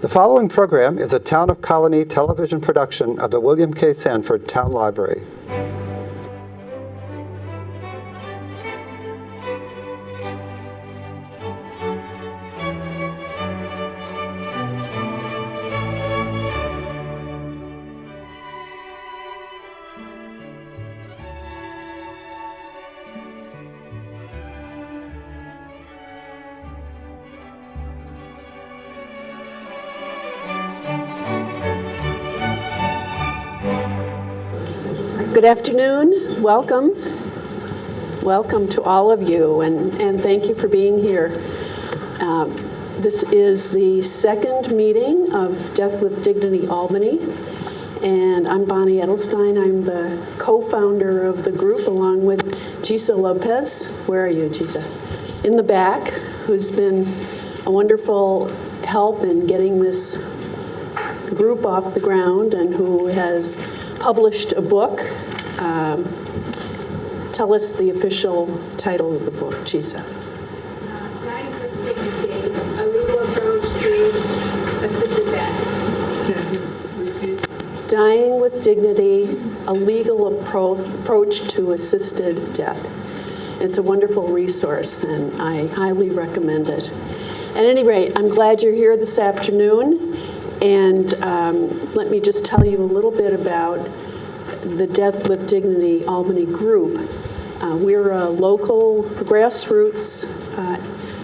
The following program is a Town of Colonie television production of the William K. Sanford Town Library. Good afternoon. Welcome. Welcome to all of you, and thank you for being here. This is the second meeting of Death with Dignity Albany, and I'm Bonnie Edelstein. I'm the co-founder of the group along with Gisa Lopez. Where are you, Gisa? In the back, who's been a wonderful help in getting this group off the ground and who has published a book. Tell us the official title of the book, Gisa. Dying with Dignity, a legal approach to assisted death. Dying with Dignity, a legal approach to assisted death. It's a wonderful resource, and I highly recommend it. At any rate, I'm glad you're here this afternoon, and let me just tell you a little bit about the Death with Dignity Albany group. We're a local grassroots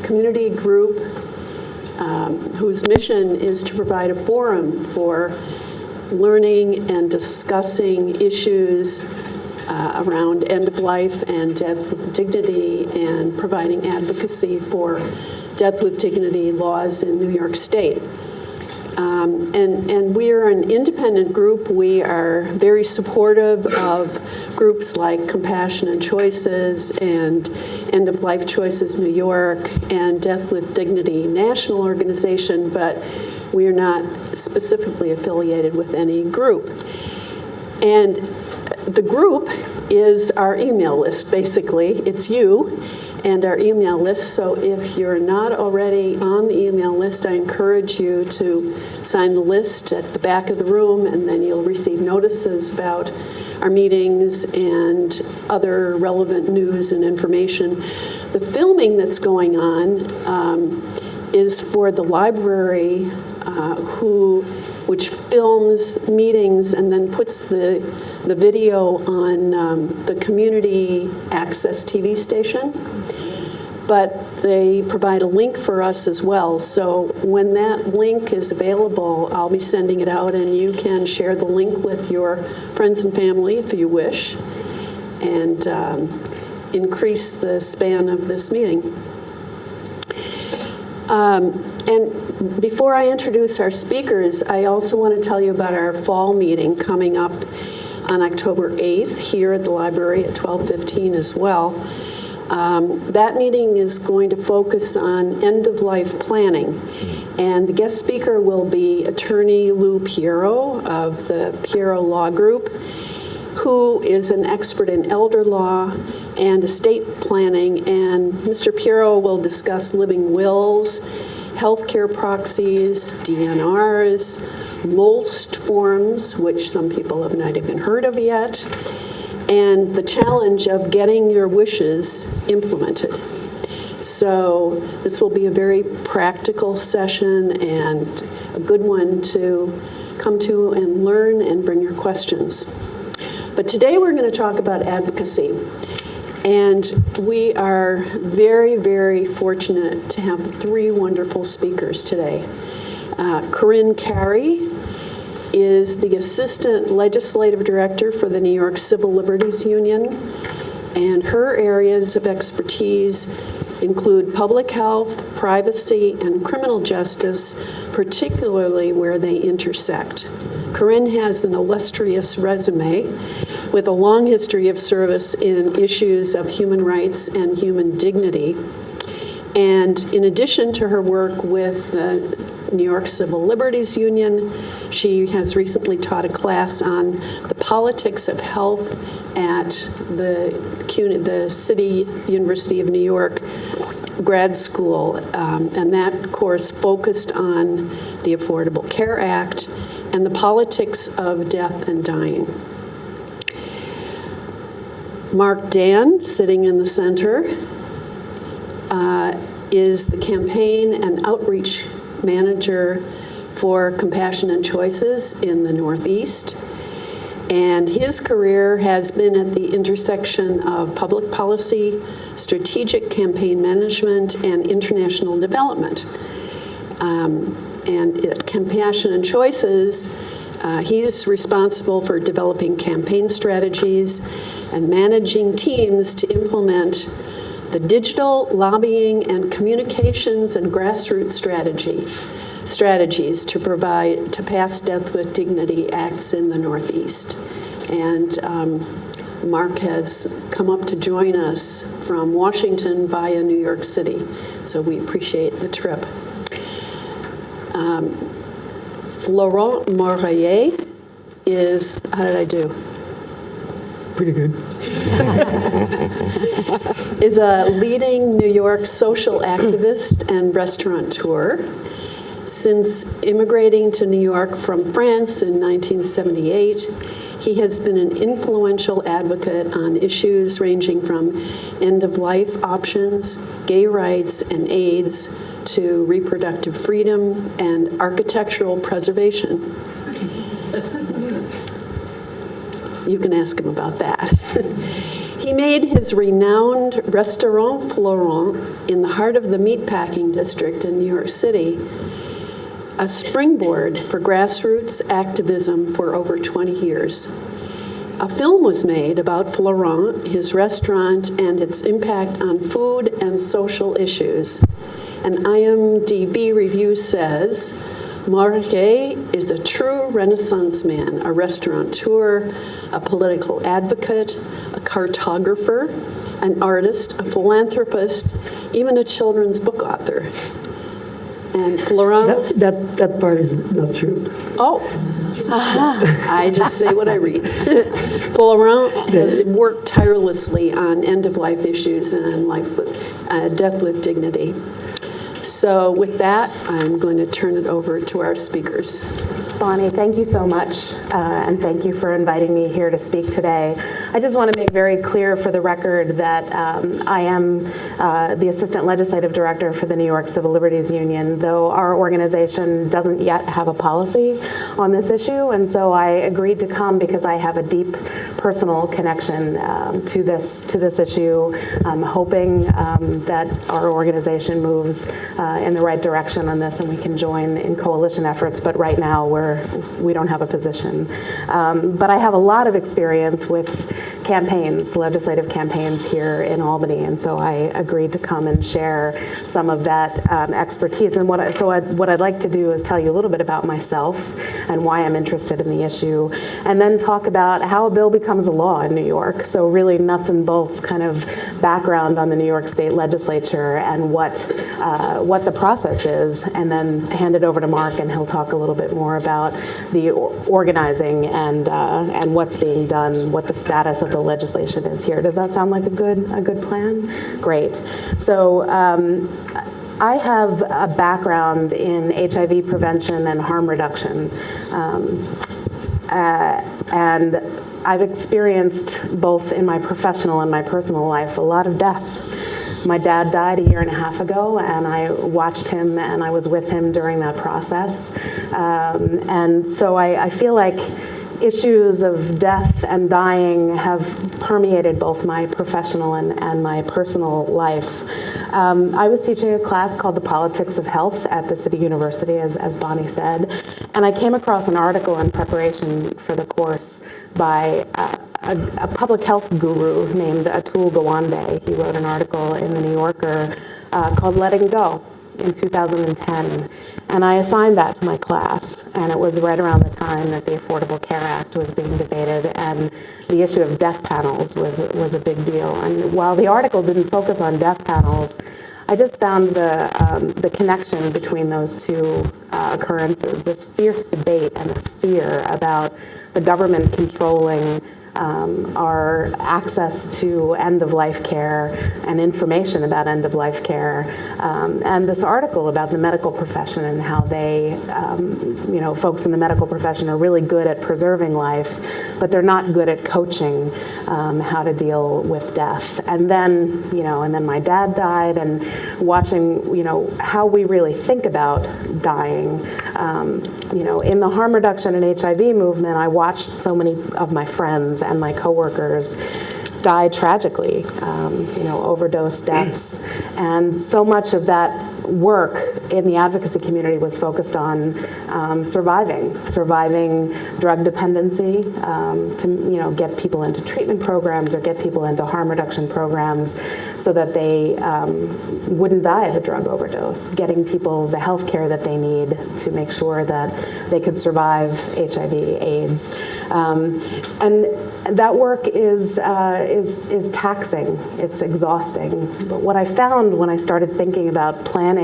community group whose mission is to provide a forum for learning and discussing issues around end of life and death with dignity and providing advocacy for death with dignity laws in New York State. And we are an independent group. We are very supportive of groups like Compassion and Choices and End of Life Choices New York and Death with Dignity National Organization, but we are not specifically affiliated with any group. And the group is our email list, basically. It's you and our email list. So if you're not already on the email list, I encourage you to sign the list at the back of the room, and then you'll receive notices about our meetings and other relevant news and information. The filming that's going on is for the library, which films meetings and then puts the video on the community access TV station. But they provide a link for us as well. So when that link is available, I'll be sending it out, and you can share the link with your friends and family if you wish, and increase the span of this meeting. And before I introduce our speakers, I also want to tell you about our fall meeting coming up on October 8th here at the library at 12:15 as well. That meeting is going to focus on end-of-life planning, and the guest speaker will be Attorney Lou Piero of the Piero Law Group, who is an expert in elder law and estate planning, and Mr. Piero will discuss living wills, healthcare proxies, DNRs, MOLST forms, which some people have not even heard of yet, and the challenge of getting your wishes implemented. So this will be a very practical session and a good one to come to and learn and bring your questions. But today we're going to talk about advocacy. And we are very, very fortunate to have three wonderful speakers today. Corinne Carey is the Assistant Legislative Director for the New York Civil Liberties Union, and her areas of expertise include public health, privacy, and criminal justice, particularly where they intersect. Corinne has an illustrious resume with a long history of service in issues of human rights and human dignity. And in addition to her work with the New York Civil Liberties Union, she has recently taught a class on the politics of health at the City University of New York grad school, and that course focused on the Affordable Care Act and the politics of death and dying. Mark Dann, sitting in the center, is the campaign and outreach manager for Compassion and Choices in the Northeast. And his career has been at the intersection of public policy, strategic campaign management, and international development. And at Compassion and Choices, he's responsible for developing campaign strategies and managing teams to implement the digital, lobbying, and communications and grassroots strategies to pass Death with Dignity acts in the Northeast. And Mark has come up to join us from Washington via New York City, so we appreciate the trip. Florent Morellet is, how did I do? Pretty good. Is a leading New York social activist and restaurateur. Since immigrating to New York from France in 1978, he has been an influential advocate on issues ranging from end-of-life options, gay rights and AIDS, to reproductive freedom and architectural preservation. You can ask him about that. He made his renowned Restaurant Florent in the heart of the meatpacking district in New York City a springboard for grassroots activism for over 20 years. A film was made about Florent, his restaurant, and its impact on food and social issues. An IMDb review says, Morellet is a true Renaissance man, a restaurateur, a political advocate, a cartographer, an artist, a philanthropist, even a children's book author. And Florent... That part is not true. Oh, I just say what I read. Florent has worked tirelessly on end-of-life issues and on death with dignity. So with that, I'm going to turn it over to our speakers. Bonnie, thank you so much, and thank you for inviting me here to speak today. I just want to make very clear for the record that I am the Assistant Legislative Director for the New York Civil Liberties Union, though our organization doesn't yet have a policy on this issue, and so I agreed to come because I have a deep personal connection to this issue. I'm hoping that our organization moves in the right direction on this and we can join in coalition efforts, but right now we don't have a position. But I have a lot of experience with campaigns, legislative campaigns here in Albany, and so I agreed to come and share some of that expertise. And what I'd like to do is tell you a little bit about myself and why I'm interested in the issue, and then talk about how a bill becomes a law in New York. So really nuts and bolts kind of background on the New York State Legislature and what the process is, and then hand it over to Mark and he'll talk a little bit more about the organizing and what's being done, what the status of the legislation is here. Does that sound like a good plan? Great. So I have a background in HIV prevention and harm reduction, and I've experienced both in my professional and my personal life a lot of death. My dad died a year and a half ago, and I watched him and I was with him during that process. And so I feel like issues of death and dying have permeated both my professional and my personal life. I was teaching a class called The Politics of Health at the City University, as Bonnie said, and I came across an article in preparation for the course by a public health guru named Atul Gawande. He wrote an article in the New Yorker called Letting Go in 2010. And I assigned that to my class, and it was right around the time that the Affordable Care Act was being debated, and the issue of death panels was a big deal. And while the article didn't focus on death panels, I just found the connection between those two occurrences, this fierce debate and this fear about the government controlling our access to end-of-life care and information about end-of-life care, and this article about the medical profession and how they, folks in the medical profession are really good at preserving life, but they're not good at coaching how to deal with death. And then, and then my dad died, and watching, how we really think about dying. In the harm reduction and HIV movement, I watched so many of my friends and my coworkers die tragically, overdose deaths. And so much of that work in the advocacy community was focused on surviving drug dependency, to get people into treatment programs or get people into harm reduction programs so that they wouldn't die of a drug overdose, getting people the health care that they need to make sure that they could survive HIV, AIDS. And that work is taxing, it's exhausting. But what I found when I started thinking about planning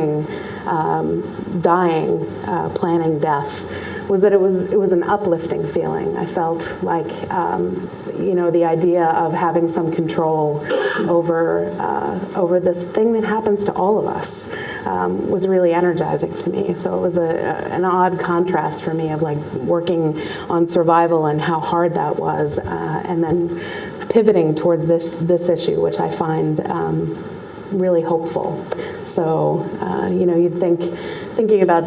planning death, was that it was an uplifting feeling. I felt like, the idea of having some control over this thing that happens to all of us was really energizing to me. So it was an odd contrast for me of like working on survival and how hard that was, and then pivoting towards this issue, which I find really hopeful. So, you'd thinking about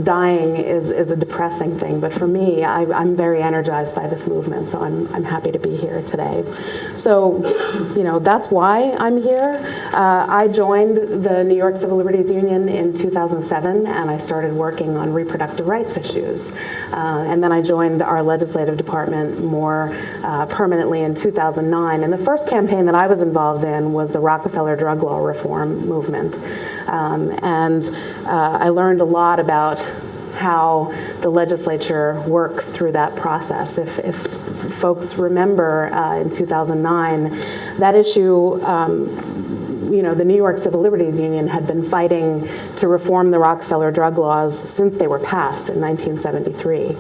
dying is a depressing thing, but for me, I'm very energized by this movement, so I'm happy to be here today. So, that's why I'm here. I joined the New York Civil Liberties Union in 2007, and I started working on reproductive rights issues. And then I joined our legislative department more permanently in 2009. And the first campaign that I was involved in was the Rockefeller drug law reform movement. And I learned a lot about how the legislature works through that process. If folks remember in 2009, that issue, the New York Civil Liberties Union had been fighting to reform the Rockefeller drug laws since they were passed in 1973.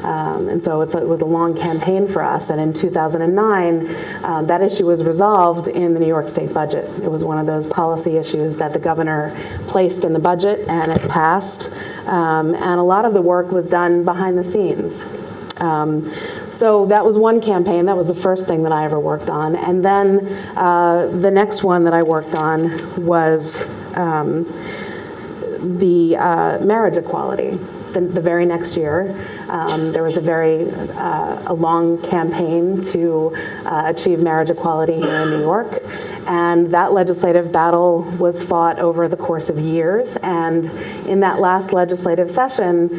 And so it was a long campaign for us. And in 2009, that issue was resolved in the New York State budget. It was one of those policy issues that the governor placed in the budget, and it passed. And a lot of the work was done behind the scenes. So that was one campaign. That was the first thing that I ever worked on. And then the next one that I worked on was the marriage equality. The very next year, there was a long campaign to achieve marriage equality here in New York. And that legislative battle was fought over the course of years. And in that last legislative session,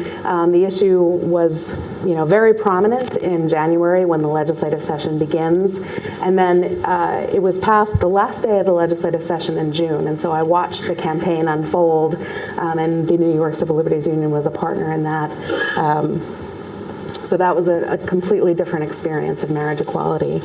the issue was, very prominent in January when the legislative session begins. And then it was passed the last day of the legislative session in June. And so I watched the campaign unfold, and the New York Civil Liberties Union was a partner in that. So that was a completely different experience of marriage equality.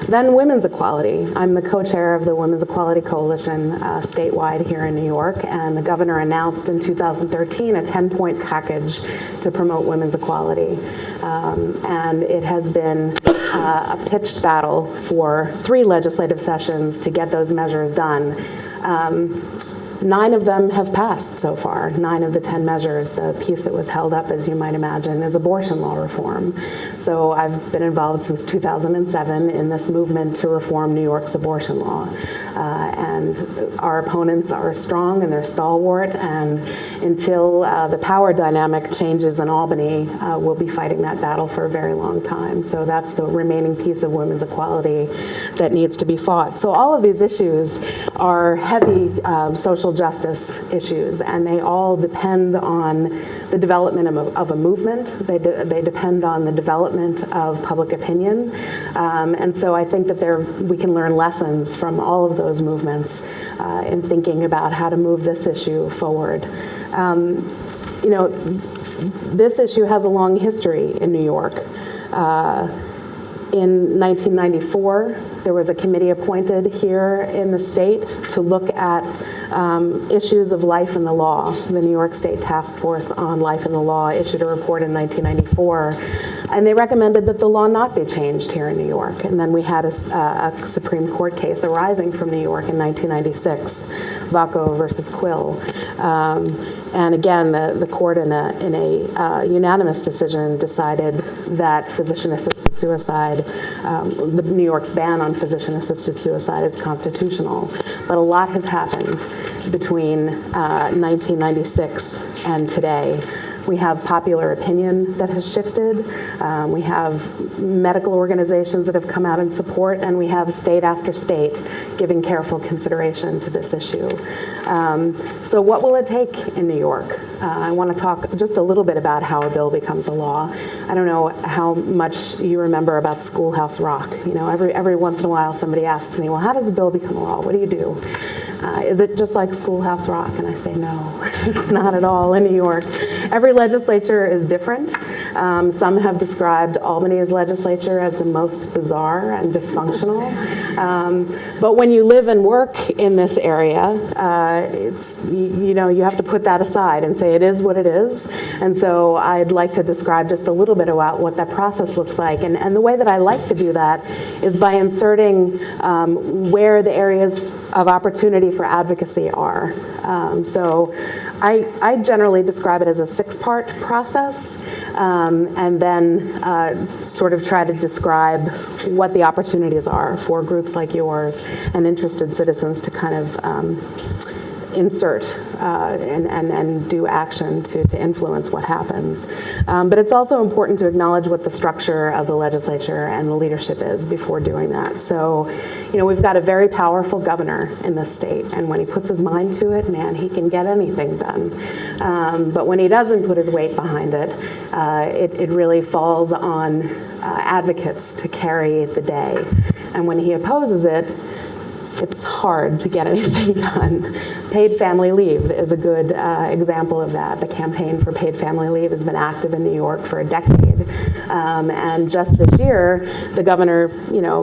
Then women's equality. I'm the co-chair of the Women's Equality Coalition statewide here in New York, and the governor announced in 2013 a 10-point package to promote women's equality. And it has been a pitched battle for 3 legislative sessions to get those measures done. 9 of them have passed so far, 9 of the 10 measures. The piece that was held up, as you might imagine, is abortion law reform. So I've been involved since 2007 in this movement to reform New York's abortion law. And our opponents are strong and they're stalwart, and until the power dynamic changes in Albany, we'll be fighting that battle for a very long time. So that's the remaining piece of women's equality that needs to be fought. So all of these issues are heavy social justice issues, and they all depend on the development of a movement. They depend on the development of public opinion. And so I think that we can learn lessons from all of those movements in thinking about how to move this issue forward. This issue has a long history in New York. In 1994, there was a committee appointed here in the state to look at issues of life and the law. The New York State Task Force on Life and the Law issued a report in 1994, and they recommended that the law not be changed here in New York. And then we had a Supreme Court case arising from New York in 1996, Vaco versus Quill. And again, the court in a unanimous decision decided that physician-assisted suicide, the New York's ban on physician-assisted suicide is constitutional. But a lot has happened between 1996 and today. We have popular opinion that has shifted. We have medical organizations that have come out in support, and we have state after state giving careful consideration to this issue. So what will it take in New York? I want to talk just a little bit about how a bill becomes a law. I don't know how much you remember about Schoolhouse Rock. You know, every once in a while somebody asks me, well, how does a bill become a law? What do you do? Is it just like Schoolhouse Rock? And I say, no, it's not at all in New York. Every legislature is different. Some have described Albany's legislature as the most bizarre and dysfunctional. But when you live and work in this area, you have to put that aside and say it is what it is. And so I'd like to describe just a little bit about what that process looks like. And the way that I like to do that is by inserting where the areas of opportunity for advocacy are. So I generally describe it as a 6-part process, and then sort of try to describe what the opportunities are for groups like yours and interested citizens to kind of insert and do action to influence what happens. But it's also important to acknowledge what the structure of the legislature and the leadership is before doing that. So, we've got a very powerful governor in this state, and when he puts his mind to it, man, he can get anything done. But when he doesn't put his weight behind it, it really falls on advocates to carry the day. And when he opposes it, it's hard to get anything done. Paid family leave is a good example of that. The campaign for paid family leave has been active in New York for a decade. And just this year, the governor,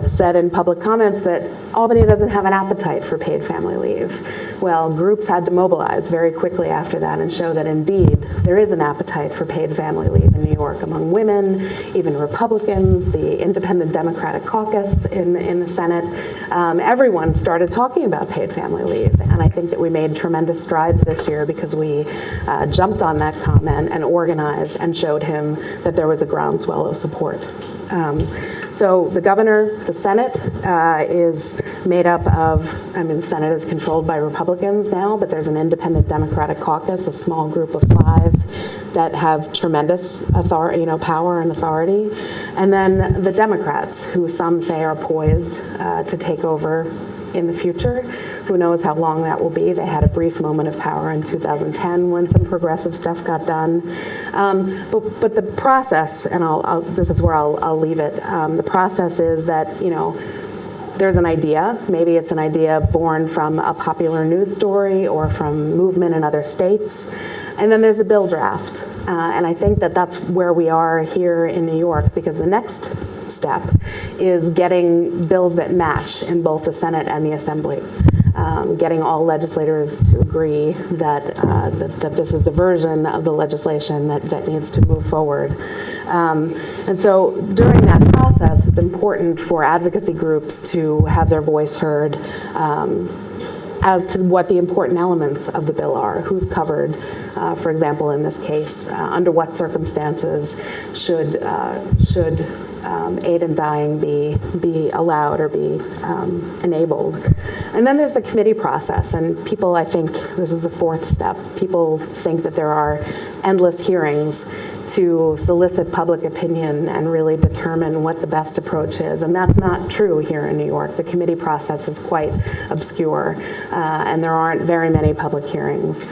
said in public comments that Albany doesn't have an appetite for paid family leave. Well, groups had to mobilize very quickly after that and show that indeed there is an appetite for paid family leave in New York among women, even Republicans, the Independent Democratic Caucus in the Senate. Everyone started talking about paid family leave, and I think that we made tremendous strides this year because we jumped on that comment and organized and showed him that there was a groundswell of support. So the governor, the Senate is made up of, the Senate is controlled by Republicans now, but there's an Independent Democratic Caucus, a small group of 5 that have tremendous power and authority. And then the Democrats, who some say are poised to take over in the future. Who knows how long that will be? They had a brief moment of power in 2010 when some progressive stuff got done. But the process, and this is where I'll leave it, the process is that, there's an idea. Maybe it's an idea born from a popular news story or from movement in other states. And then there's a bill draft. And I think that that's where we are here in New York, because the next step is getting bills that match in both the Senate and the Assembly. Getting all legislators to agree that this is the version of the legislation that needs to move forward. And so during that process, it's important for advocacy groups to have their voice heard as to what the important elements of the bill are, who's covered. For example, in this case, under what circumstances should aid in dying be allowed or be enabled. And then there's the committee process, and people, I think, this is the 4th step, people think that there are endless hearings to solicit public opinion and really determine what the best approach is. And that's not true here in New York. The committee process is quite obscure, and there aren't very many public hearings.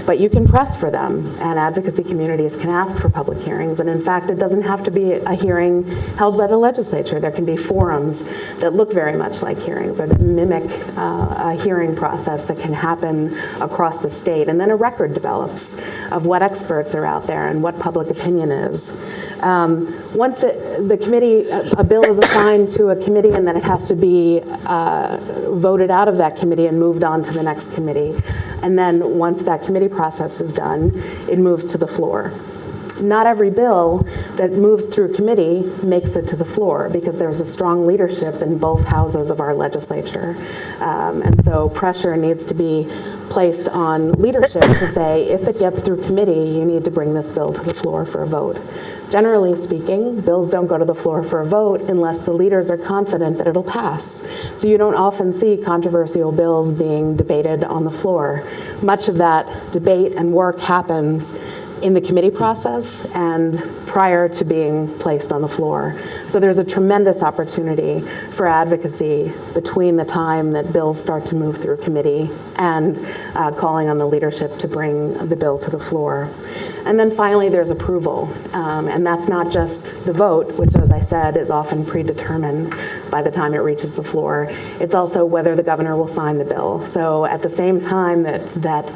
But you can press for them, and advocacy communities can ask for public hearings. And in fact, it doesn't have to be a hearing held by the legislature. There can be forums that look very much like hearings or that mimic a hearing process that can happen across the state. And then a record develops of what experts are out there and what public opinion is. Once a bill is assigned to a committee, and then it has to be voted out of that committee and moved on to the next committee. And then once that committee process is done, it moves to the floor. Not every bill that moves through committee makes it to the floor because there's a strong leadership in both houses of our legislature. And so pressure needs to be placed on leadership to say, if it gets through committee, you need to bring this bill to the floor for a vote. Generally speaking, bills don't go to the floor for a vote unless the leaders are confident that it'll pass. So you don't often see controversial bills being debated on the floor. Much of that debate and work happens in the committee process and prior to being placed on the floor. So there's a tremendous opportunity for advocacy between the time that bills start to move through committee and calling on the leadership to bring the bill to the floor. And then finally, there's approval. And that's not just the vote, which, as I said, is often predetermined by the time it reaches the floor. It's also whether the governor will sign the bill. So at the same time that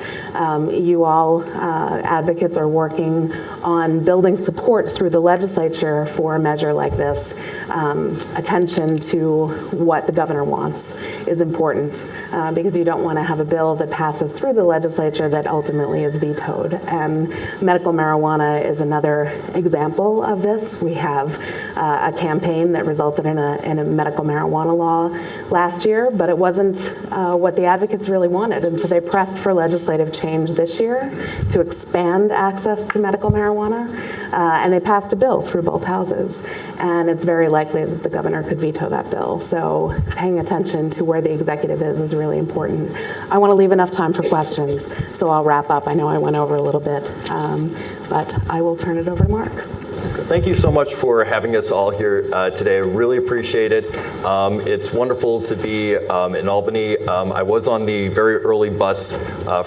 you all advocates are working on building support through the legislature for a measure like this, attention to what the governor wants is important because you don't want to have a bill that passes through the legislature that ultimately is vetoed. And medical marijuana is another example of this. We have a campaign that resulted in a medical marijuana law last year, but it wasn't what the advocates really wanted. And so they pressed for legislative change this year to expand access to medical marijuana, and they passed a bill through both houses. And it's very likely that the governor could veto that bill. So paying attention to where the executive is really important. I want to leave enough time for questions, so I'll wrap up. I know I went over a little bit, but I will turn it over to Mark. Thank you so much for having us all here today. I really appreciate it. It's wonderful to be in Albany. I was on the very early bus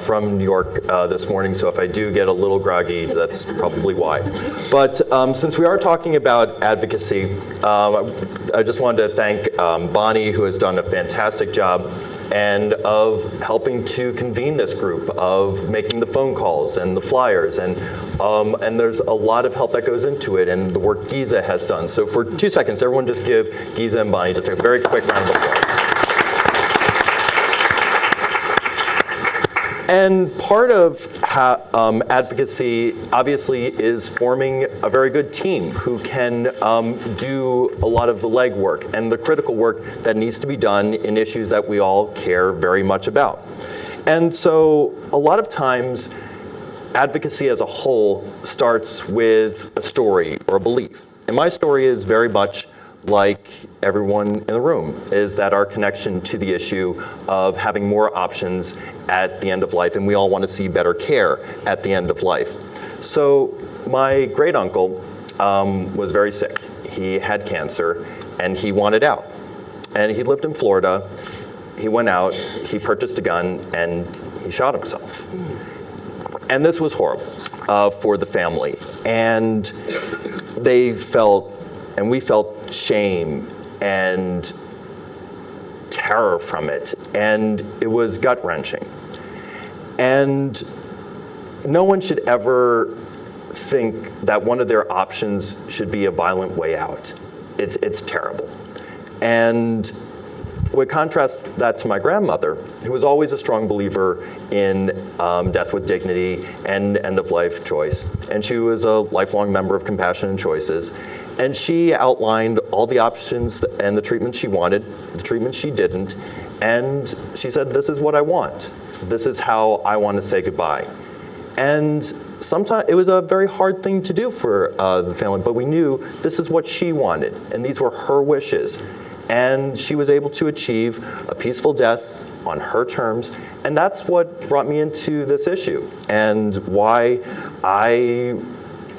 from New York this morning, so if I do get a little groggy, that's probably why. But since we are talking about advocacy, I just wanted to thank Bonnie, who has done a fantastic job and of helping to convene this group, of making the phone calls and the flyers, and there's a lot of help that goes into it, and the work Giza has done. So for 2 seconds, everyone just give Giza and Bonnie just a very quick round of applause. And part of advocacy, obviously, is forming a very good team who can do a lot of the legwork and the critical work that needs to be done in issues that we all care very much about. And so a lot of times, advocacy as a whole starts with a story or a belief. And my story is very much like everyone in the room, is that our connection to the issue of having more options at the end of life, and we all want to see better care at the end of life. So my great uncle was very sick. He had cancer and he wanted out. And he lived in Florida. He went out, he purchased a gun, and he shot himself. And this was horrible for the family. And they felt, and we felt shame and terror from it, and it was gut-wrenching. And no one should ever think that one of their options should be a violent way out. It's terrible. And we contrast that to my grandmother, who was always a strong believer in death with dignity and end-of-life choice. And she was a lifelong member of Compassion and Choices. And she outlined all the options and the treatment she wanted, the treatment she didn't, and she said, this is what I want. This is how I want to say goodbye. And sometimes it was a very hard thing to do for the family, but we knew this is what she wanted, and these were her wishes. And she was able to achieve a peaceful death on her terms, and that's what brought me into this issue, and why I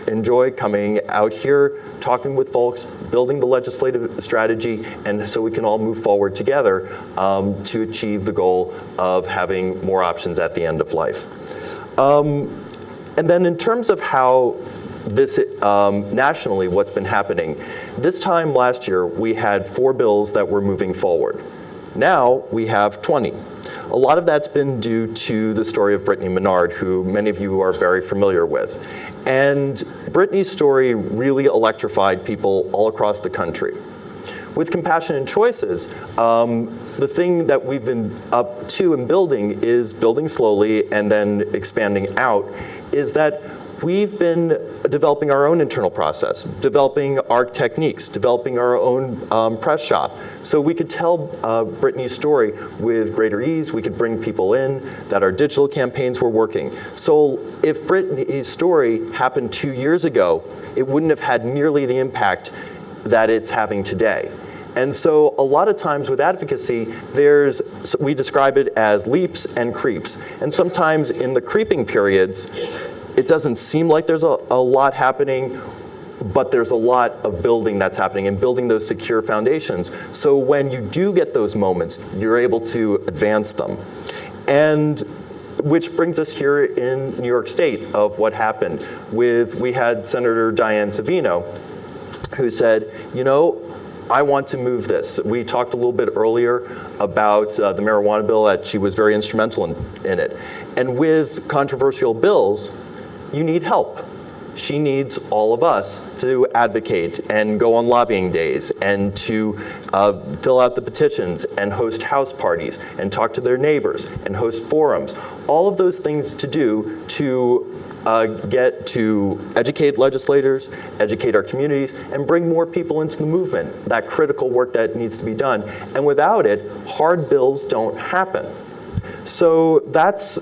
enjoy coming out here, talking with folks, building the legislative strategy, and so we can all move forward together to achieve the goal of having more options at the end of life. And then in terms of how this, nationally, what's been happening, this time last year, we had 4 bills that were moving forward. Now we have 20. A lot of that's been due to the story of Brittany Menard, who many of you are very familiar with. And Brittany's story really electrified people all across the country. With Compassionate Choices, the thing that we've been up to and building is building slowly and then expanding out, is that we've been developing our own internal process, developing our techniques, developing our own press shop. So we could tell Brittany's story with greater ease. We could bring people in, that our digital campaigns were working. So if Brittany's story happened 2 years ago, it wouldn't have had nearly the impact that it's having today. And so a lot of times with advocacy, we describe it as leaps and creeps. And sometimes in the creeping periods, it doesn't seem like there's a lot happening, but there's a lot of building that's happening and building those secure foundations. So when you do get those moments, you're able to advance them. And which brings us here in New York State of what happened. We had Senator Diane Savino, who said, you know, I want to move this. We talked a little bit earlier about the marijuana bill, that she was very instrumental in it. And with controversial bills, you need help. She needs all of us to advocate and go on lobbying days and to fill out the petitions and host house parties and talk to their neighbors and host forums. All of those things to do to get to educate legislators, educate our communities, and bring more people into the movement, that critical work that needs to be done. And without it, hard bills don't happen. So that's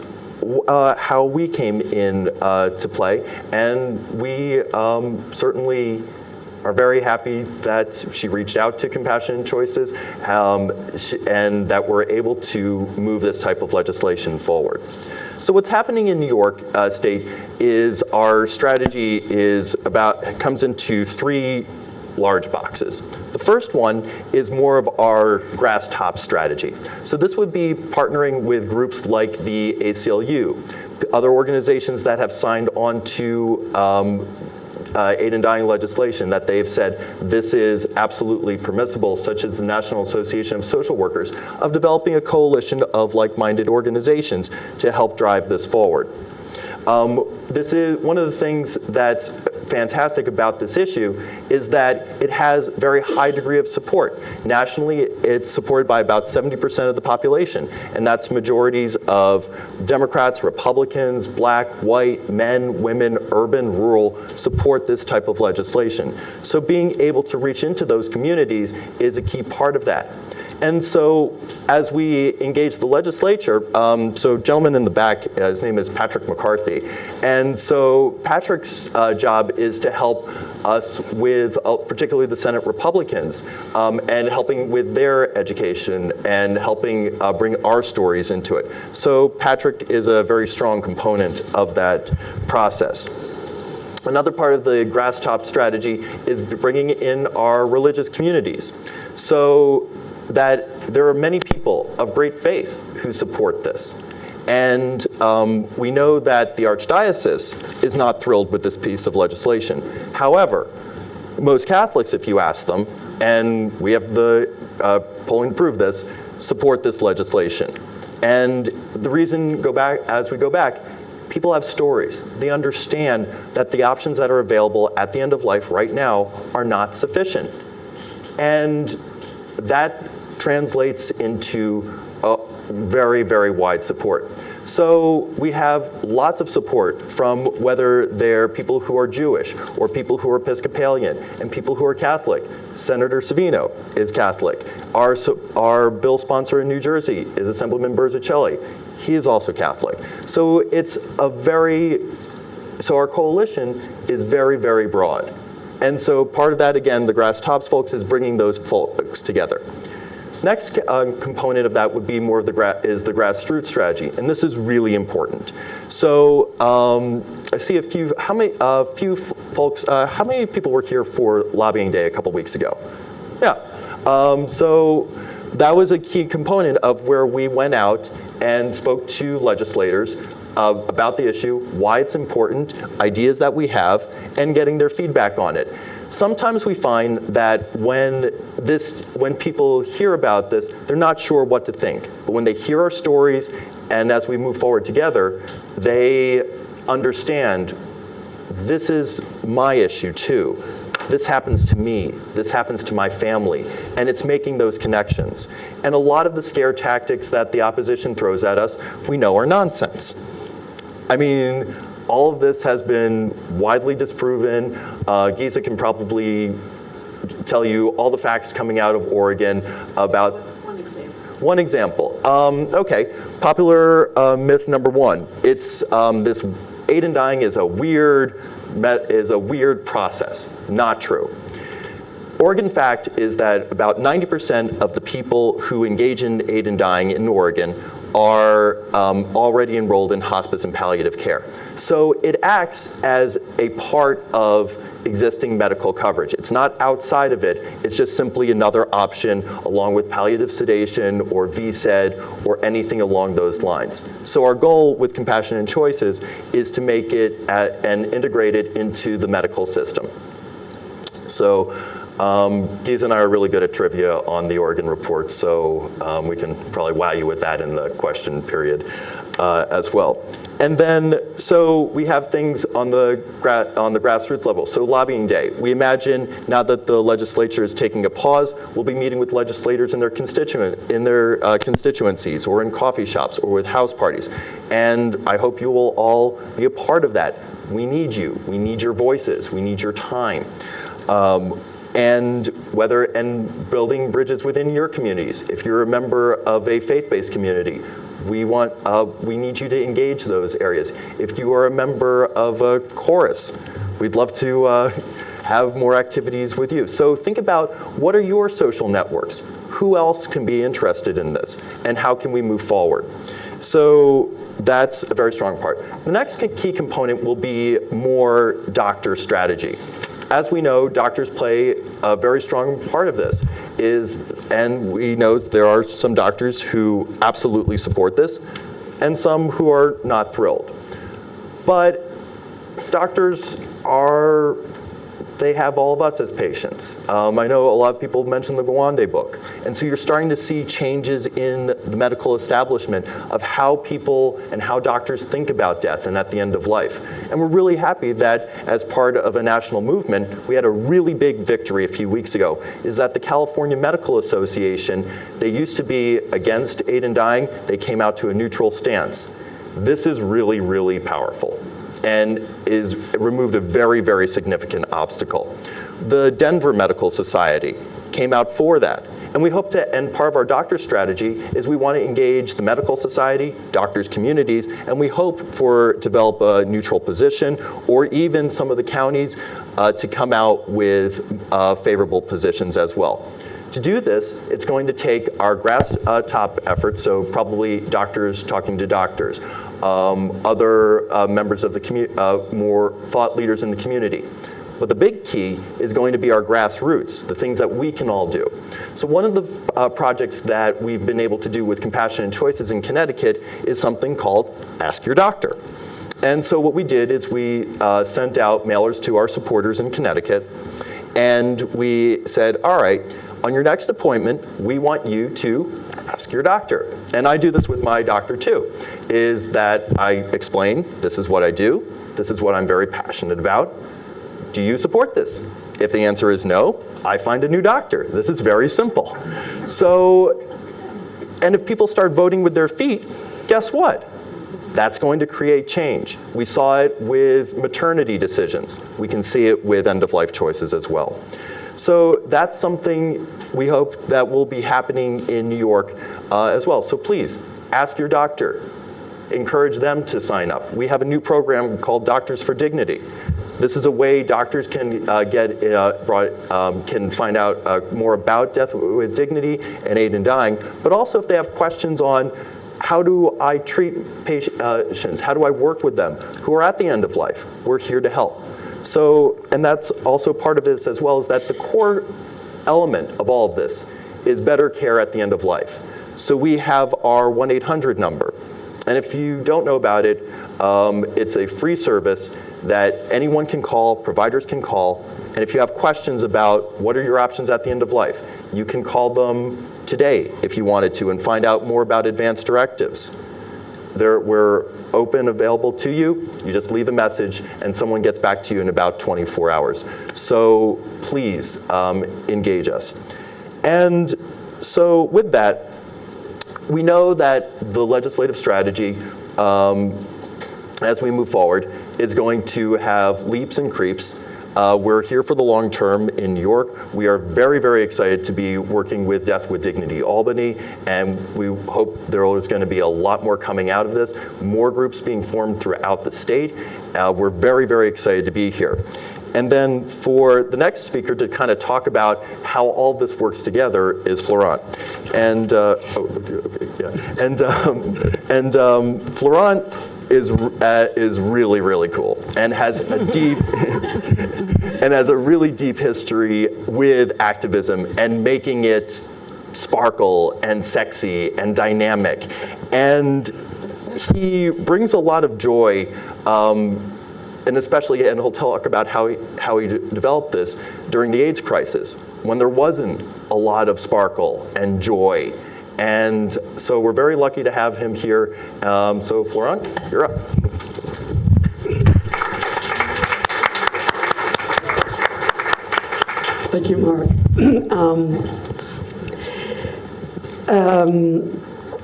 how we came in to play, and we certainly are very happy that she reached out to Compassionate Choices and that we're able to move this type of legislation forward. So what's happening in New York State is our strategy comes into 3 large boxes. The first one is more of our grass top strategy. So this would be partnering with groups like the ACLU, other organizations that have signed on to aid and dying legislation, that they've said this is absolutely permissible, such as the National Association of Social Workers, of developing a coalition of like-minded organizations to help drive this forward. This is one of the things that's fantastic about this issue, is that it has very high degree of support. Nationally, it's supported by about 70% of the population, and that's majorities of Democrats, Republicans, black, white, men, women, urban, rural, support this type of legislation. So being able to reach into those communities is a key part of that. And so as we engage the legislature, so gentleman in the back, his name is Patrick McCarthy. And so Patrick's job is to help us with particularly the Senate Republicans and helping with their education and helping bring our stories into it. So Patrick is a very strong component of that process. Another part of the grass top strategy is bringing in our religious communities. So that there are many people of great faith who support this. And we know that the Archdiocese is not thrilled with this piece of legislation. However, most Catholics, if you ask them, and we have the polling to prove this, support this legislation. And the reason, as we go back, people have stories. They understand that the options that are available at the end of life right now are not sufficient. And that translates into a very, very wide support. So we have lots of support from whether they're people who are Jewish or people who are Episcopalian and people who are Catholic. Senator Savino is Catholic. Our bill sponsor in New Jersey is Assemblyman Berzicelli. He is also Catholic. So so our coalition is very, very broad. And so part of that, again, the Grass Tops folks is bringing those folks together. Next component of that would be more of the grassroots strategy, and this is really important. So I see how many people were here for lobbying day a couple weeks ago? Yeah. So that was a key component of where we went out and spoke to legislators about the issue, why it's important, ideas that we have, and getting their feedback on it. Sometimes we find that when people hear about this, they're not sure what to think. But when they hear our stories, and as we move forward together, they understand this is my issue too. This happens to me, this happens to my family, and it's making those connections. And a lot of the scare tactics that the opposition throws at us, we know are nonsense. I mean, all of this has been widely disproven. Giza can probably tell you all the facts coming out of Oregon about one example. Okay, popular myth number one. It's this aid in dying is a weird process. Not true. Oregon fact is that about 90% of the people who engage in aid in dying in Oregon are already enrolled in hospice and palliative care. So it acts as a part of existing medical coverage. It's not outside of it, it's just simply another option along with palliative sedation or VSED or anything along those lines. So our goal with Compassion and Choices is to make it and integrate it into the medical system. So Giza and I are really good at trivia on the Oregon report, so we can probably wow you with that in the question period as well. And then, so we have things on the grassroots level. So lobbying day. We imagine now that the legislature is taking a pause, we'll be meeting with legislators in their constituencies or in coffee shops or with house parties. And I hope you will all be a part of that. We need you. We need your voices. We need your time. And building bridges within your communities. If you're a member of a faith-based community, we need you to engage those areas. If you are a member of a chorus, we'd love to have more activities with you. So think about, what are your social networks? Who else can be interested in this? And how can we move forward? So that's a very strong part. The next key component will be more doctor strategy. As we know, doctors play a very strong part of this. And we know there are some doctors who absolutely support this and some who are not thrilled. But doctors they have all of us as patients. I know a lot of people mentioned the Gwande book. And so you're starting to see changes in the medical establishment of how people and how doctors think about death and at the end of life. And we're really happy that as part of a national movement, we had a really big victory a few weeks ago, is that the California Medical Association, they used to be against aid in dying, they came out to a neutral stance. This is really, really powerful and removed a very, very significant obstacle. The Denver Medical Society came out for that. And we hope to, and part of our doctor strategy is we want to engage the medical society, doctors' communities, and we hope to develop a neutral position or even some of the counties to come out with favorable positions as well. To do this, it's going to take our top efforts, so probably doctors talking to doctors, other members of the community, more thought leaders in the community. But the big key is going to be our grassroots, the things that we can all do. So one of the projects that we've been able to do with Compassion and Choices in Connecticut is something called Ask Your Doctor. And so what we did is we sent out mailers to our supporters in Connecticut, and we said, all right, on your next appointment, we want you to ask your doctor. And I do this with my doctor too, is that I explain, this is what I do, this is what I'm very passionate about. Do you support this? If the answer is no, I find a new doctor. This is very simple. So, and if people start voting with their feet, guess what? That's going to create change. We saw it with maternity decisions. We can see it with end-of-life choices as well. So that's something we hope that will be happening in New York as well. So please, ask your doctor. Encourage them to sign up. We have a new program called Doctors for Dignity. This is a way doctors can can find out more about death with dignity and aid in dying, but also if they have questions on how do I treat patients, how do I work with them who are at the end of life, we're here to help. So, and that's also part of this as well, is that the core element of all of this is better care at the end of life. So we have our 1-800 number. And if you don't know about it, it's a free service that anyone can call, providers can call, and if you have questions about what are your options at the end of life, you can call them today if you wanted to and find out more about advanced directives. We're open, available to you. You just leave a message and someone gets back to you in about 24 hours. So please engage us. And so with that, we know that the legislative strategy, as we move forward, is going to have leaps and creeps. We're here for the long term in New York. We are very, very excited to be working with Death with Dignity Albany, and we hope there is going to be a lot more coming out of this, more groups being formed throughout the state. We're very, very excited to be here. And then for the next speaker to kind of talk about how all of this works together is Florent. And Florent is really, really cool and has a deep and has a really deep history with activism and making it sparkle and sexy and dynamic. And he brings a lot of joy, and especially, and he'll talk about how he developed this during the AIDS crisis, when there wasn't a lot of sparkle and joy. And so we're very lucky to have him here. So Florent, you're up. Thank you, Mark.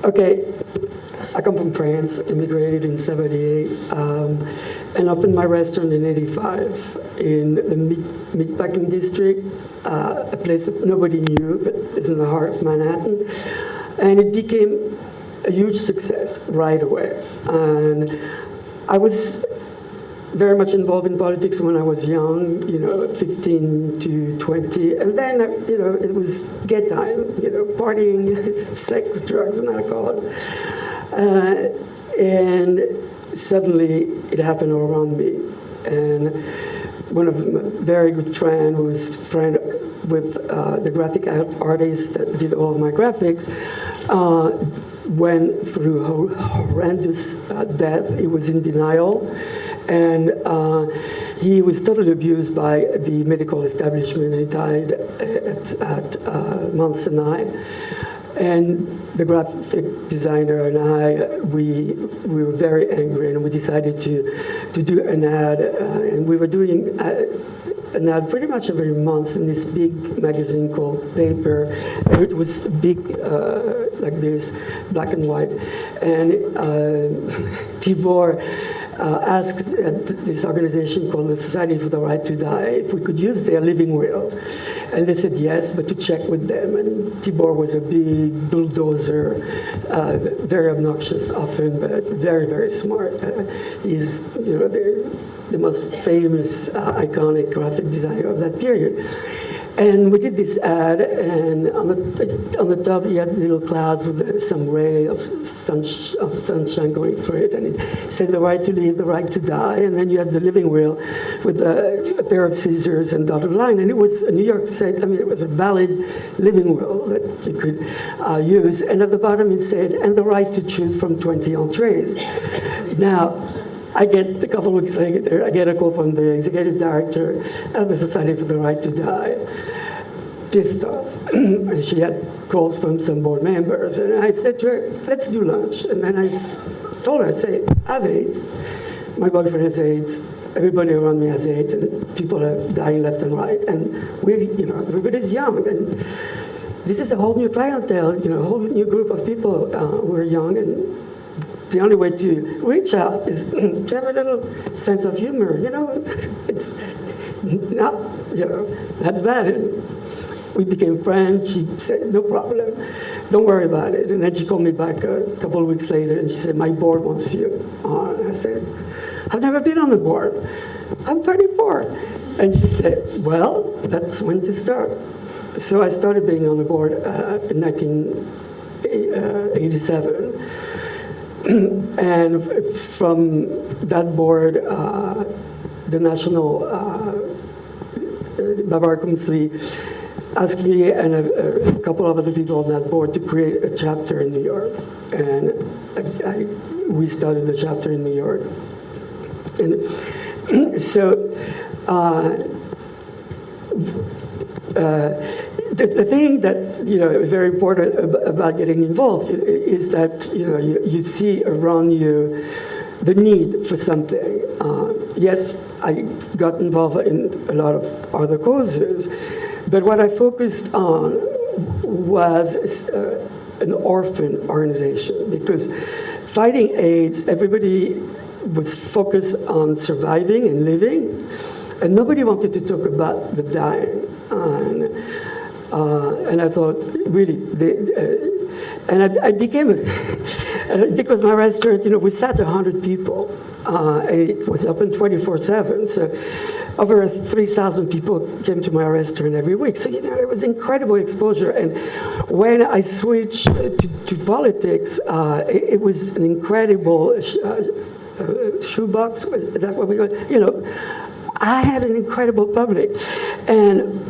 Okay, I come from France, immigrated in '78, and opened my restaurant in '85 in the Meatpacking District, a place that nobody knew, but is in the heart of Manhattan. And it became a huge success right away. And I was very much involved in politics when I was young, 15 to 20. And then, it was get time, partying, sex, drugs, and alcohol. And suddenly it happened all around me. And one of my very good friend, who was friend with the graphic artist that did all of my graphics, went through horrendous death. He was in denial. And he was totally abused by the medical establishment. He died at Mount Sinai. And the graphic designer and I, we were very angry, and we decided to do an ad. And we were doing an ad pretty much every month in this big magazine called Paper. And it was big, like this, black and white. And Tibor asked this organization called the Society for the Right to Die if we could use their living will. And they said yes, but to check with them. And Tibor was a big bulldozer, very obnoxious often, but very, very smart. He's the most famous, iconic graphic designer of that period. And we did this ad, and on the top you had little clouds with some ray of sunshine going through it, and it said the right to live, the right to die, and then you had the living will with a pair of scissors and dotted line, and it was a New York State, it was a valid living will that you could use, and at the bottom it said, and the right to choose from 20 entrees. Now, I get a couple of weeks later, I get a call from the executive director of the Society for the Right to Die, pissed off. And she had calls from some board members. And I said to her, let's do lunch. And then I told her, I said, I have AIDS. My boyfriend has AIDS. Everybody around me has AIDS. And people are dying left and right. And everybody's young. And this is a whole new clientele, a whole new group of people who are young. And the only way to reach out is to have a little sense of humor. It's not, that bad. And we became friends. She said, no problem. Don't worry about it. And then she called me back a couple of weeks later, and she said, my board wants you on. I said, I've never been on the board. I'm 34. And she said, well, that's when to start. So I started being on the board in 1987. And from that board, the national Babar Kumsli asked me and a couple of other people on that board to create a chapter in New York. And we started the chapter in New York. And so the thing that's very important about getting involved is that you see around you the need for something. Yes, I got involved in a lot of other causes, but what I focused on was an orphan organization, because fighting AIDS, everybody was focused on surviving and living, and nobody wanted to talk about the dying. And I thought, really, I became, because my restaurant, we sat 100 people, and it was open 24/7. So over 3,000 people came to my restaurant every week. So, it was incredible exposure. And when I switched to politics, it was an incredible shoebox. Is that what we call it? I had an incredible public. And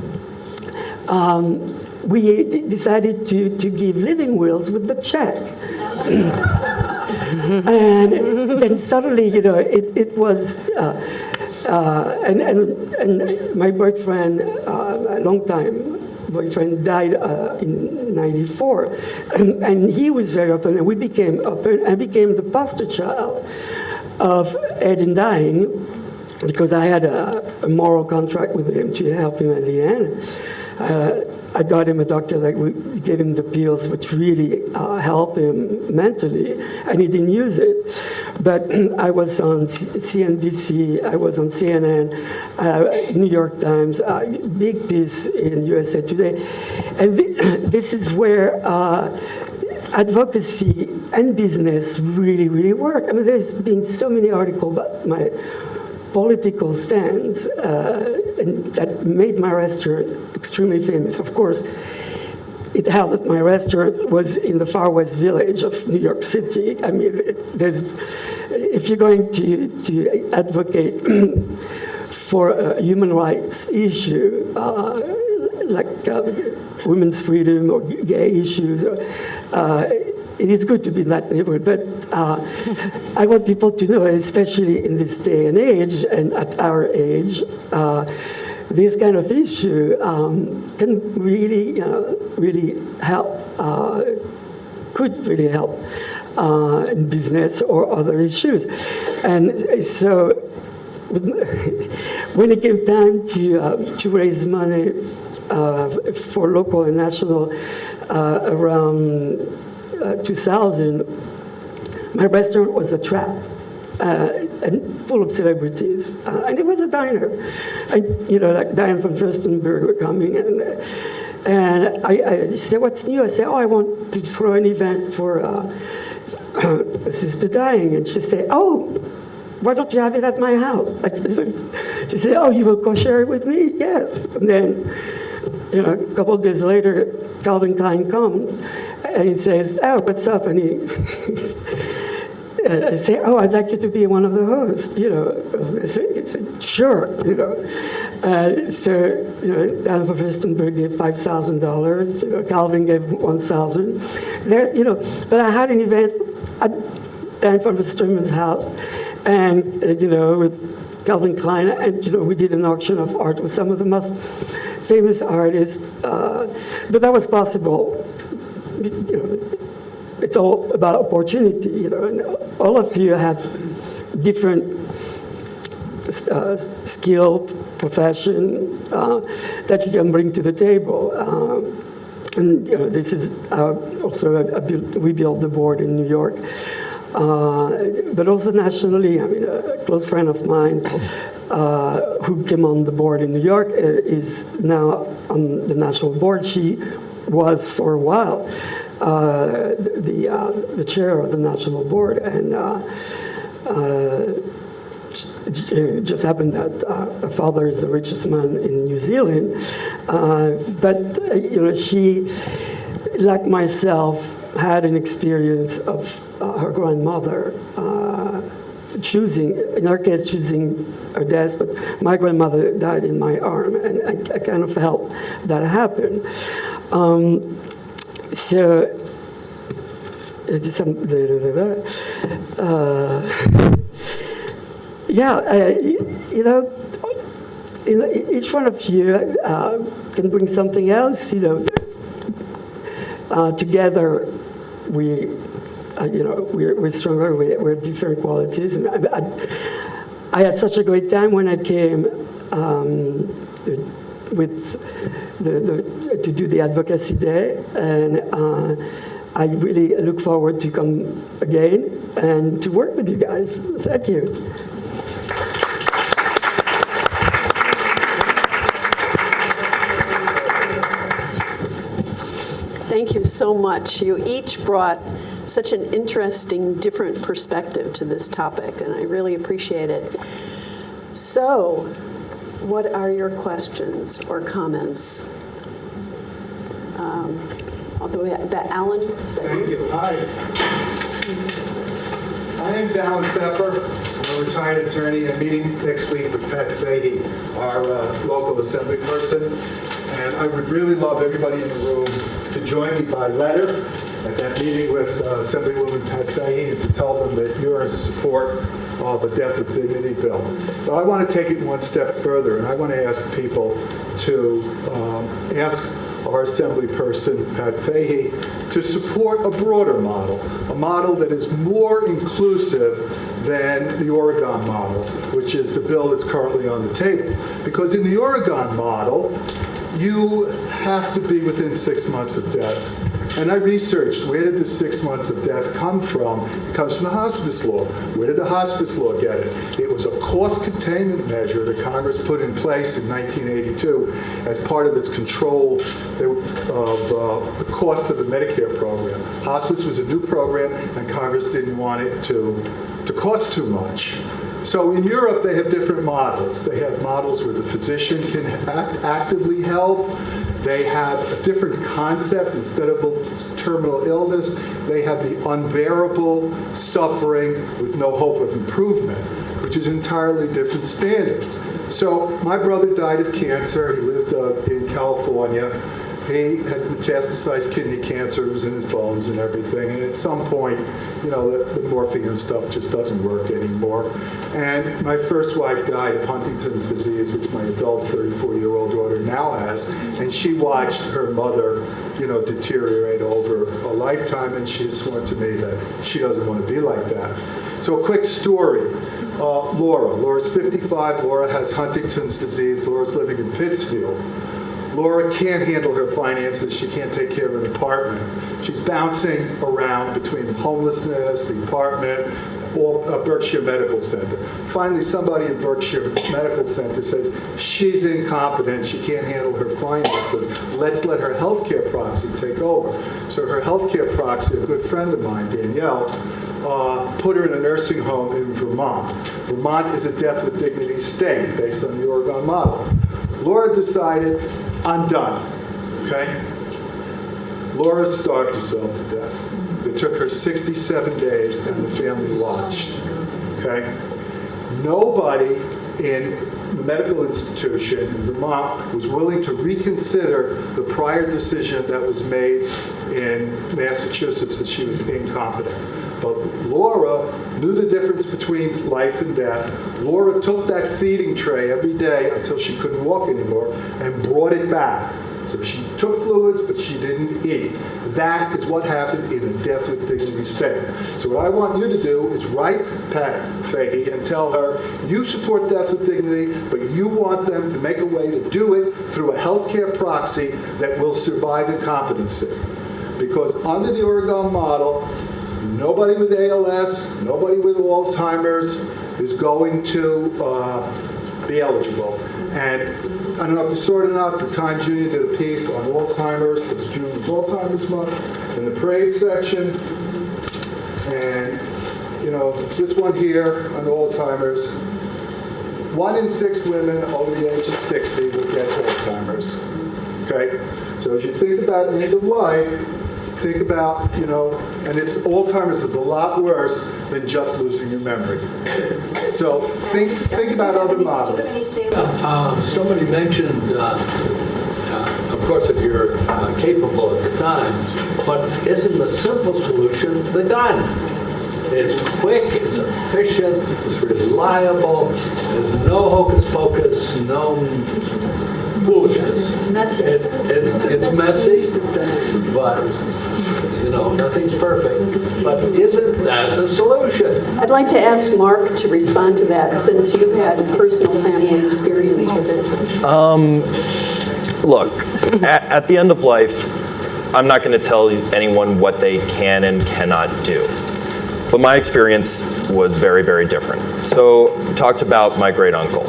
we decided to give living wills with the check. And then suddenly, it was, and my boyfriend, a long time boyfriend, died in '94, and he was very open, and we became open. I became the poster child of Ed in dying, because I had a moral contract with him to help him at the end. I got him a doctor that gave him the pills, which really helped him mentally, and he didn't use it. But I was on CNBC, I was on CNN, New York Times, big piece in USA Today. And this is where advocacy and business really, really work. I mean, there's been so many articles about my political stands and that made my restaurant extremely famous. Of course, it helped that my restaurant was in the far west village of New York City. I mean, if you're going to advocate for a human rights issue, like women's freedom or gay issues, it is good to be in that neighborhood, but I want people to know, especially in this day and age, and at our age, this kind of issue can really, really help, could really help in business or other issues. And so when it came time to raise money for local and national around 2000, my restaurant was a trap and full of celebrities, and it was a diner, and like Dann from Furstenberg were coming, and I said, "What's new?" I said, "Oh, I want to throw an event for Sister Dying," and she said, "Oh, why don't you have it at my house?" She said, "Oh, you will co-share it with me?" Yes. And then, a couple of days later, Calvin Klein comes. And he says, "Oh, what's up?" And I say, "Oh, I'd like you to be one of the hosts." He said, "Sure." So Dann from Furstenberg gave $5,000. Calvin gave $1,000. But I had an event at Dann from Furstenberg's house, and with Calvin Klein, and we did an auction of art with some of the most famous artists. But that was possible. It's all about opportunity, and all of you have different skill, profession that you can bring to the table. And this is also we built the board in New York, but also nationally. I mean, a close friend of mine who came on the board in New York is now on the national board. She was for a while the chair of the national board, and it just happened that her father is the richest man in New Zealand. But she, like myself, had an experience of her grandmother choosing, in our case, choosing her death, but my grandmother died in my arm, and I kind of helped that happen. So you know, each one of you can bring something else. You know, together we're stronger. We're different qualities. And I had such a great time when I came to do the Advocacy Day, and I really look forward to come again and to work with you guys. Thank you. Thank you so much. You each brought such an interesting, different perspective to this topic, and I really appreciate it. So, what are your questions or comments? I'll go ahead. Alan? Thank you. Hi. My name's Alan Pepper. I'm a retired attorney. I'm meeting next week with Pat Fahey, our local assembly person. And I would really love everybody in the room to join me by letter at that meeting with Assemblywoman Pat Fahey and to tell them that you're in support of a Death with Dignity bill. But I want to take it one step further, and I want to ask people to ask our assembly person, Pat Fahey, to support a broader model, a model that is more inclusive than the Oregon model, which is the bill that's currently on the table. Because in the Oregon model, you have to be within 6 months of death. And I researched, where did the 6 months of death come from? It comes from the hospice law. Where did the hospice law get it? It was a cost containment measure that Congress put in place in 1982 as part of its control of the cost of the Medicare program. Hospice was a new program, and Congress didn't want it to cost too much. So in Europe, they have different models. They have models where the physician can actively help. They have a different concept. Instead of a terminal illness, they have the unbearable suffering with no hope of improvement, which is entirely different standards. So my brother died of cancer. He lived in California. He had metastasized kidney cancer. It was in his bones and everything. And at some point, you know, the morphine and stuff just doesn't work anymore. And my first wife died of Huntington's disease, which my adult 34-year-old daughter now has. And she watched her mother, you know, deteriorate over a lifetime. And she has sworn to me that she doesn't want to be like that. So a quick story. Laura's 55. Laura has Huntington's disease. Laura's living in Pittsfield. Laura can't handle her finances. She can't take care of an apartment. She's bouncing around between homelessness, the apartment, or Berkshire Medical Center. Finally, somebody at Berkshire Medical Center says, she's incompetent. She can't handle her finances. Let's let her healthcare proxy take over. So her healthcare proxy, a good friend of mine, Danielle, put her in a nursing home in Vermont. Vermont is a death with dignity state based on the Oregon model. Laura decided, I'm done, okay? Laura starved herself to death. It took her 67 days, and the family watched, okay? Nobody in the medical institution in Vermont was willing to reconsider the prior decision that was made in Massachusetts that she was incompetent. But Laura knew the difference between life and death. Laura took that feeding tray every day until she couldn't walk anymore and brought it back. So she took fluids, but she didn't eat. That is what happened in a death with dignity state. So what I want you to do is write Pat Fahey and tell her you support death with dignity, but you want them to make a way to do it through a healthcare proxy that will survive incompetency. Because under the Oregon model, nobody with ALS, nobody with Alzheimer's is going to be eligible. And I don't know if you saw it or not, the Times Union did a piece on Alzheimer's, because June was Alzheimer's Month, in the parade section. And, you know, this one here on Alzheimer's, 1 in 6 women over the age of 60 will get Alzheimer's. Okay? So as you think about end of life, think about, you know, and Alzheimer's is a lot worse than just losing your memory. So think about other models. Somebody mentioned a course, if you're capable at the time, but isn't the simple solution the Dann? It's quick, it's efficient, it's reliable, there's no hocus pocus, no foolishness. It's messy. It's messy, but nothing's perfect. But isn't that the solution? I'd like to ask Mark to respond to that, since you've had personal family experience with it. Look, at the end of life, I'm not going to tell anyone what they can and cannot do. But my experience was very, very different. So talked about my great uncle.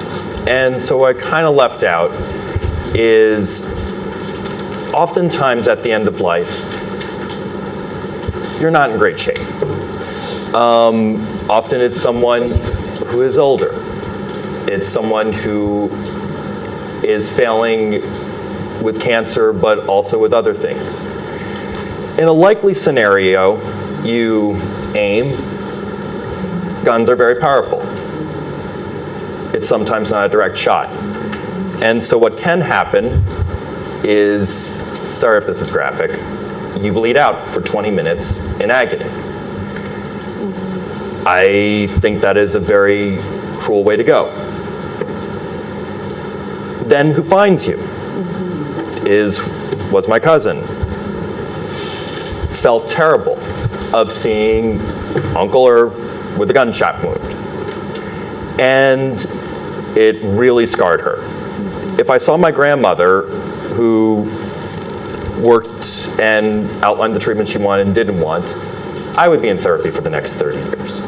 And so what I kind of left out is oftentimes at the end of life, you're not in great shape. Often it's someone who is older. It's someone who is failing with cancer, but also with other things. In a likely scenario, you aim. Guns are very powerful. It's sometimes not a direct shot. And so what can happen is, sorry if this is graphic, you bleed out for 20 minutes in agony. I think that is a very cruel way to go. Then who finds you was my cousin. Felt terrible of seeing Uncle Irv with a gunshot wound. And it really scarred her. If I saw my grandmother, who worked and outlined the treatment she wanted and didn't want, I would be in therapy for the next 30 years.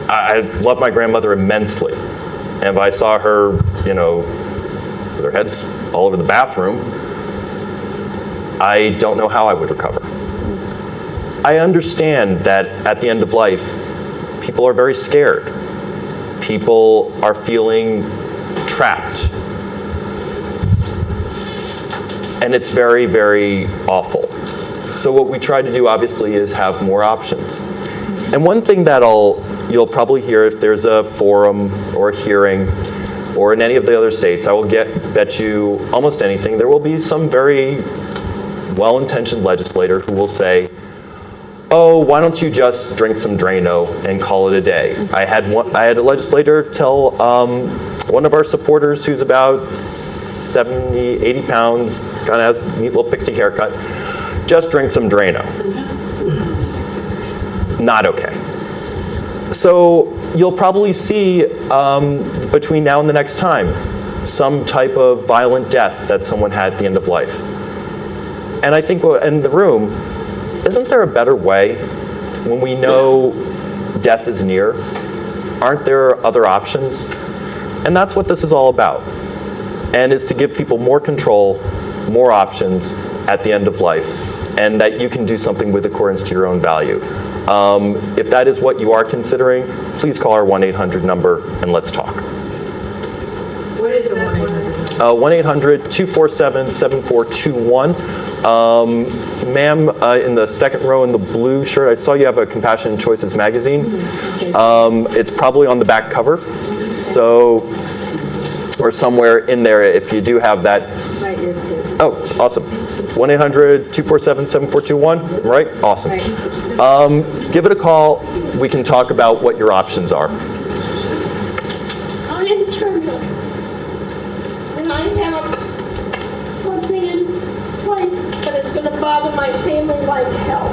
I love my grandmother immensely. And if I saw her, with her head's all over the bathroom, I don't know how I would recover. I understand that at the end of life, people are very scared. People are feeling trapped. And it's very, very awful. So what we try to do, obviously, is have more options. And one thing that you'll probably hear if there's a forum or a hearing or in any of the other states, I will bet you almost anything, there will be some very well-intentioned legislator who will say, oh, why don't you just drink some Drano and call it a day? I had a legislator tell one of our supporters who's about 70, 80 pounds, kind of has a neat little pixie haircut, just drink some Drano. Not okay. So you'll probably see between now and the next time some type of violent death that someone had at the end of life. And I think in the room, isn't there a better way when we know death is near? Aren't there other options? And that's what this is all about. And is to give people more control, more options at the end of life, and that you can do something with accordance to your own value. If that is what you are considering, please call our 1-800 number and let's talk. What is the 1-800? 1-800-247-7421. Ma'am, in the second row in the blue shirt, I saw you have a Compassion Choices magazine. It's probably on the back cover. So, or somewhere in there if you do have that. Right here too. Oh, awesome. 1-800-247-7421, right? Awesome. Give it a call. We can talk about what your options are. I am Trevor, and I have something in place, but it's going to bother my family like hell.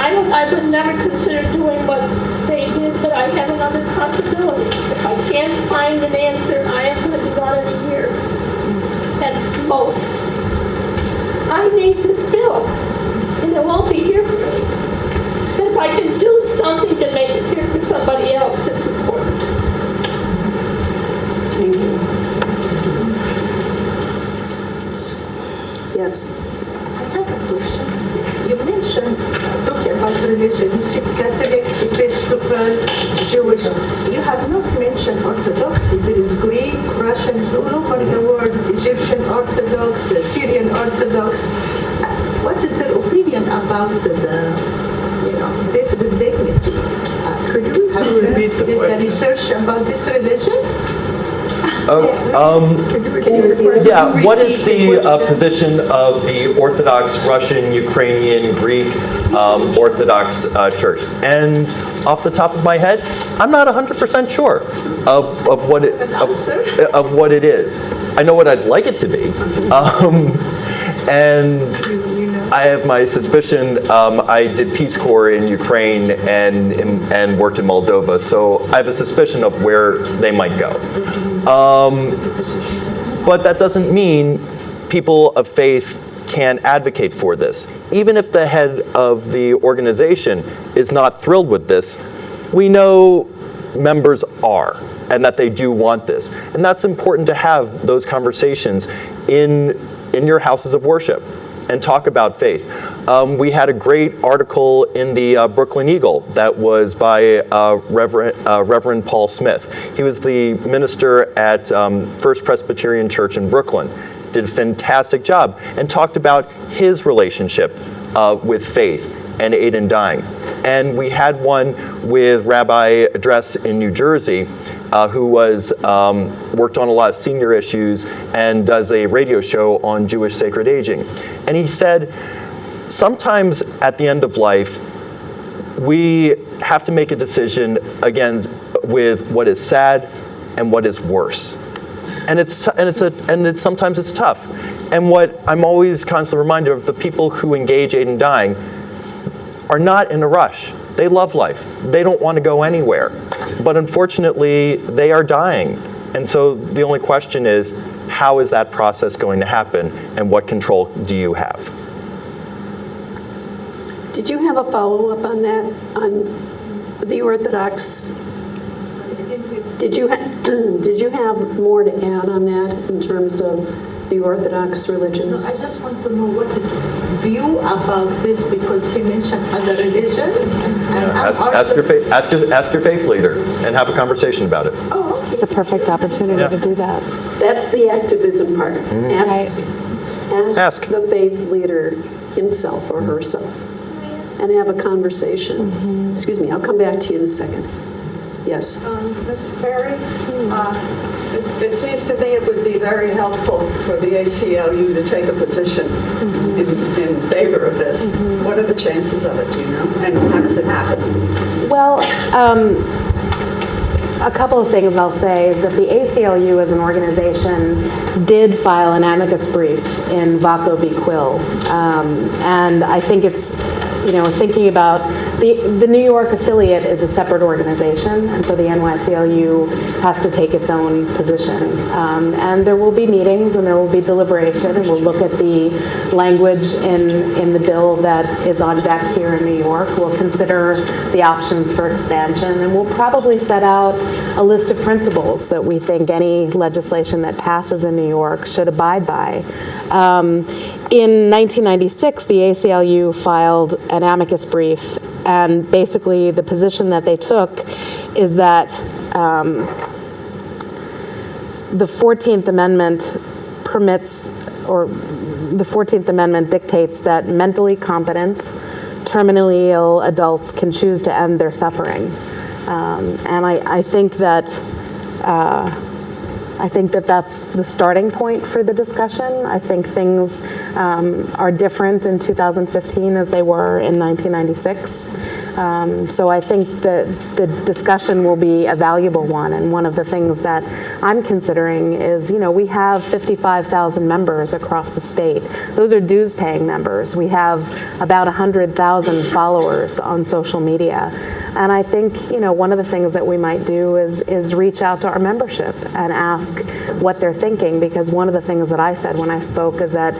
I would never consider doing what they did, but I have another possibility. If I can't find an answer, I am going to be gone in a year, at most. I need this bill, and it won't be here for me. But if I can do something to make it here for somebody else, it's important. Thank you. Yes. I have a question. You mentioned, talking about religion, you said Catholic, Episcopal, Jewish. You have not mentioned Orthodoxy. There is Greek, Russians all over the world, Egyptian Orthodox, Syrian Orthodox. What is their opinion about this with dignity? Could you have did the research about this religion? Can you repeat it? Yeah, what is the position of the Orthodox Russian, Ukrainian, Greek Orthodox Church? And off the top of my head, I'm not 100% sure of what it is. I know what I'd like it to be, and I have my suspicion. I did Peace Corps in Ukraine and worked in Moldova, so I have a suspicion of where they might go. But that doesn't mean people of faith can advocate for this. Even if the head of the organization is not thrilled with this, we know members are, and that they do want this. And that's important to have those conversations in your houses of worship and talk about faith. We had a great article in the Brooklyn Eagle that was by Reverend Paul Smith. He was the minister at First Presbyterian Church in Brooklyn. Did a fantastic job and talked about his relationship with faith and aid in dying. And we had one with Rabbi Dress in New Jersey, who was worked on a lot of senior issues and does a radio show on Jewish sacred aging. And he said, sometimes at the end of life, we have to make a decision again with what is sad and what is worse. And sometimes it's tough. And what I'm always constantly reminded of, the people who engage aid in dying are not in a rush. They love life. They don't want to go anywhere. But unfortunately, they are dying. And so the only question is, how is that process going to happen, and what control do you have? Did you have a follow-up on that, on the Orthodox? Did you have more to add on that in terms of the Orthodox religions? I just want to know what his view about this, because he mentioned other religion. Ask your faith leader and have a conversation about it. Oh, okay. It's a perfect opportunity to do that. That's the activism part. Ask the faith leader himself or herself and have a conversation. Excuse me, I'll come back to you in a second. Yes. Ms. Carey, it seems to me it would be very helpful for the ACLU to take a position in favor of this. What are the chances of it, do you know? And how does it happen? Well, a couple of things I'll say is that the ACLU as an organization did file an amicus brief in Vaco v. Quill. And I think it's, thinking about the New York affiliate is a separate organization, and so the NYCLU has to take its own position. And there will be meetings and there will be deliberation, and we'll look at the language in the bill that is on deck here in New York. We'll consider the options for expansion, and we'll probably set out a list of principles that we think any legislation that passes in New York should abide by. In 1996, the ACLU filed an amicus brief, and basically the position that they took is that the 14th Amendment permits, or the 14th Amendment dictates that mentally competent, terminally ill adults can choose to end their suffering. And I think that that's the starting point for the discussion. I think things are different in 2015 as they were in 1996. So I think that the discussion will be a valuable one. And one of the things that I'm considering is, we have 55,000 members across the state. Those are dues-paying members. We have about 100,000 followers on social media. And I think, one of the things that we might do is reach out to our membership and ask what they're thinking, because one of the things that I said when I spoke is that,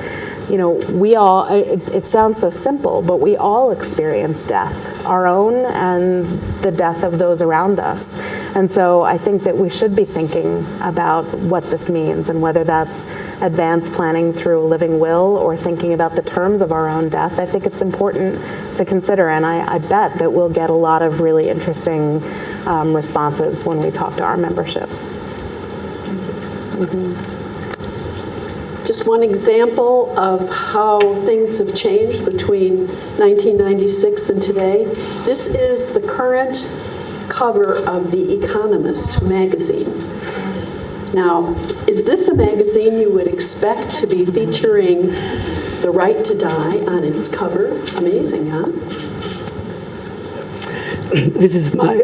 we all, it sounds so simple, but we all experience death, our own and the death of those around us. And so I think that we should be thinking about what this means, and whether that's advanced planning through a living will or thinking about the terms of our own death. I think it's important to consider, and I bet that we'll get a lot of really interesting responses when we talk to our membership. Just one example of how things have changed between 1996 and today. This is the current cover of The Economist magazine. Now, is this a magazine you would expect to be featuring The Right to Die on its cover? Amazing, huh? This is my,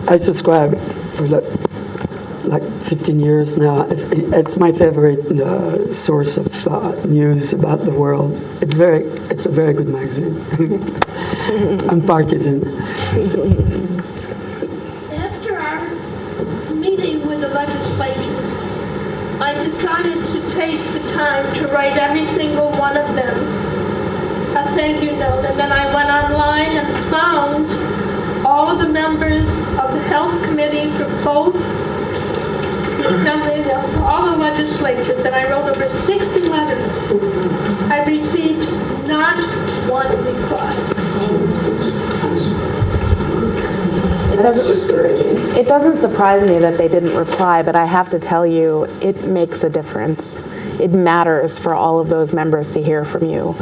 I subscribe for like 15 years now. It's my favorite source of news about the world. It's a very good magazine. I'm partisan. After our meeting with the legislatures, I decided to take the time to write every single one of them a thank you note. And then I went online and found all of the members of the Health Committee for both the Assembly of all the legislatures, and I wrote over 60 letters. I received not one reply. It doesn't surprise me that they didn't reply, but I have to tell you, it makes a difference. It matters for all of those members to hear from you.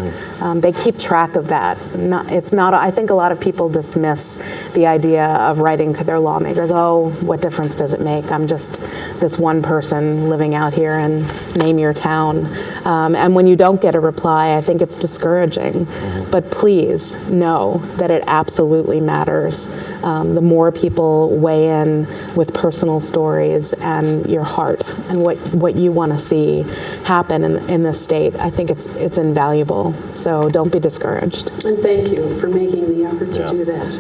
They keep track of that. I think a lot of people dismiss the idea of writing to their lawmakers. Oh, what difference does it make? I'm just this one person living out here and name your town. And when you don't get a reply, I think it's discouraging. But please know that it absolutely matters. The more people weigh in with personal stories and your heart and what you want to see happen in this state, I think it's invaluable. So don't be discouraged. And thank you for making the effort to do that.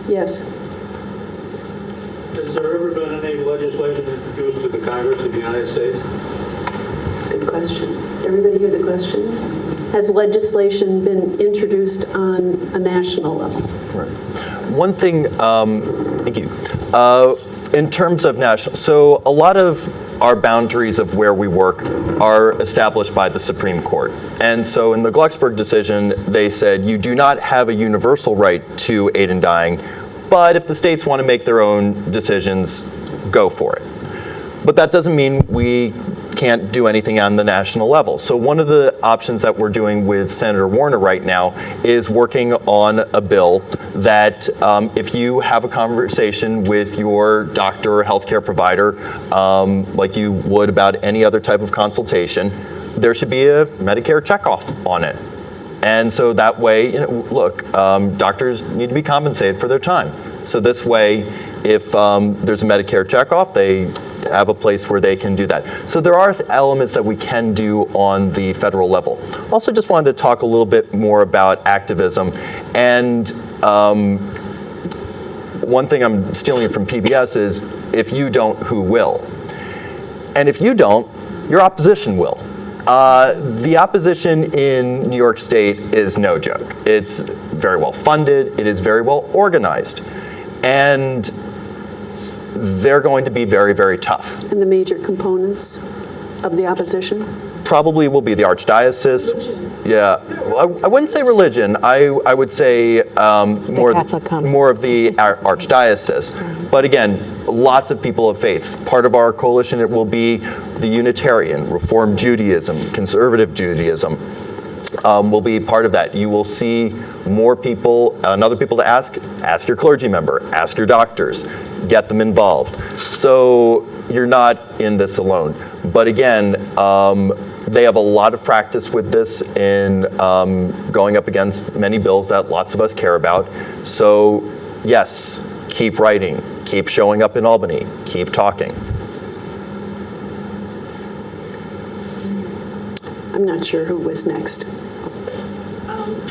Yes. Has there ever been any legislation introduced to the Congress of the United States? Good question. Everybody hear the question? Has legislation been introduced on a national level? Right. One thing, thank you. In terms of national, so a lot of our boundaries of where we work are established by the Supreme Court. And so in the Glucksberg decision, they said you do not have a universal right to aid in dying, but if the states want to make their own decisions, go for it. But that doesn't mean we can't do anything on the national level. So one of the options that we're doing with Senator Warner right now is working on a bill that if you have a conversation with your doctor or healthcare provider, like you would about any other type of consultation, there should be a Medicare checkoff on it. And so that way, look, doctors need to be compensated for their time. So this way, if there's a Medicare checkoff, they have a place where they can do that. So there are elements that we can do on the federal level. Also just wanted to talk a little bit more about activism. And one thing I'm stealing from PBS is, if you don't, who will? And if you don't, your opposition will. The opposition in New York State is no joke. It's very well funded, it is very well organized, and they're going to be very, very tough. And the major components of the opposition? Probably will be the archdiocese. Yeah, I wouldn't say religion. I would say more of the archdiocese. But again, lots of people of faith. Part of our coalition, it will be the Unitarian, Reform Judaism, Conservative Judaism. Will be part of that. You will see more people and other people to ask your clergy member, ask your doctors, get them involved. So you're not in this alone. But again, they have a lot of practice with this in going up against many bills that lots of us care about. So yes, keep writing, keep showing up in Albany, keep talking. I'm not sure who was next.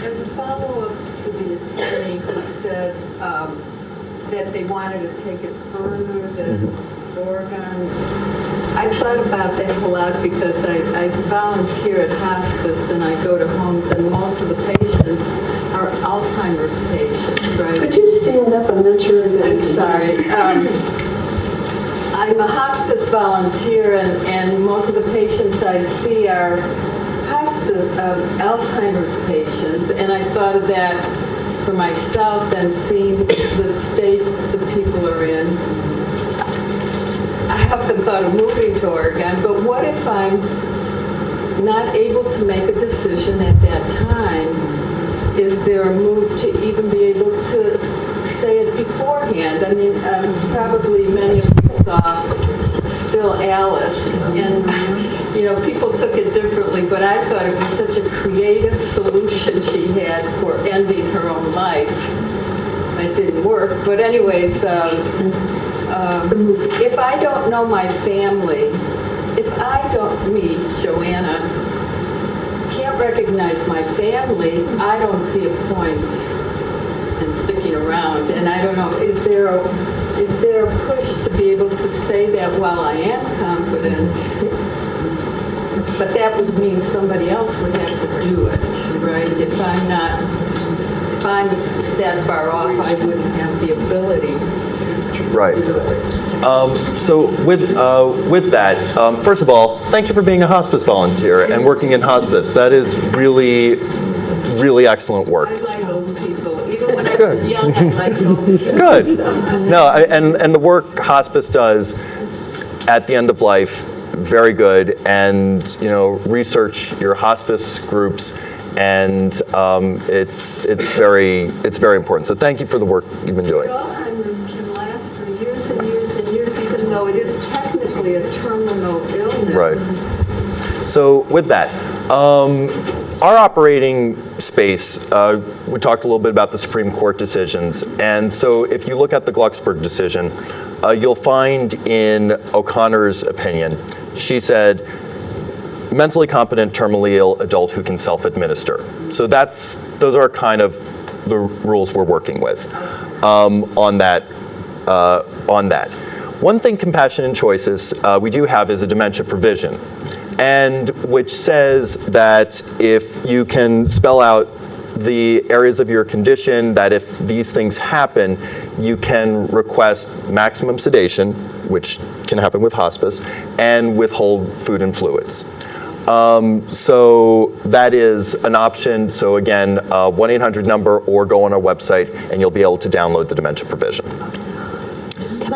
As a follow-up to the attorney who said that they wanted to take it further than Oregon, I thought about that a lot because I volunteer at hospice and I go to homes and most of the patients are Alzheimer's patients, right? Could you stand up? I'm not sure. I'm sorry. I'm a hospice volunteer and most of the patients I see are Alzheimer's patients, and I thought of that for myself and seeing the state the people are in. I often thought of moving to Oregon, but what if I'm not able to make a decision at that time? Is there a move to even be able to say it beforehand? I mean, probably many of you saw Still Alice, and people took it differently, but I thought it was such a creative solution she had for ending her own life. It didn't work, but anyways, if I don't know my family, if I don't meet Joanna, can't recognize my family, I don't see a point in sticking around. And I don't know, is there a push to be able to say that while I am confident? But that would mean somebody else would have to do it, right? If I'm that far off, I wouldn't have the ability. Right. So with that, first of all, thank you for being a hospice volunteer and working in hospice. That is really, really excellent work. I like old people. Even when I was young, I liked old people. Good. No, and the work hospice does at the end of life, very good. And research your hospice groups, and it's very important. So thank you for the work you've been doing. Alzheimer's can last for years and years and years, even though it is technically a terminal illness. Right. So with that, our operating space, we talked a little bit about the Supreme Court decisions. And so if you look at the Glucksberg decision, you'll find in O'Connor's opinion, she said, mentally competent, terminally ill adult who can self-administer. So those are kind of the rules we're working with on that. One thing Compassionate Choices we do have is a dementia provision, and which says that if you can spell out the areas of your condition, that if these things happen, you can request maximum sedation, which can happen with hospice, and withhold food and fluids. So that is an option. So again, 1-800 number, or go on our website and you'll be able to download the dementia provision. Can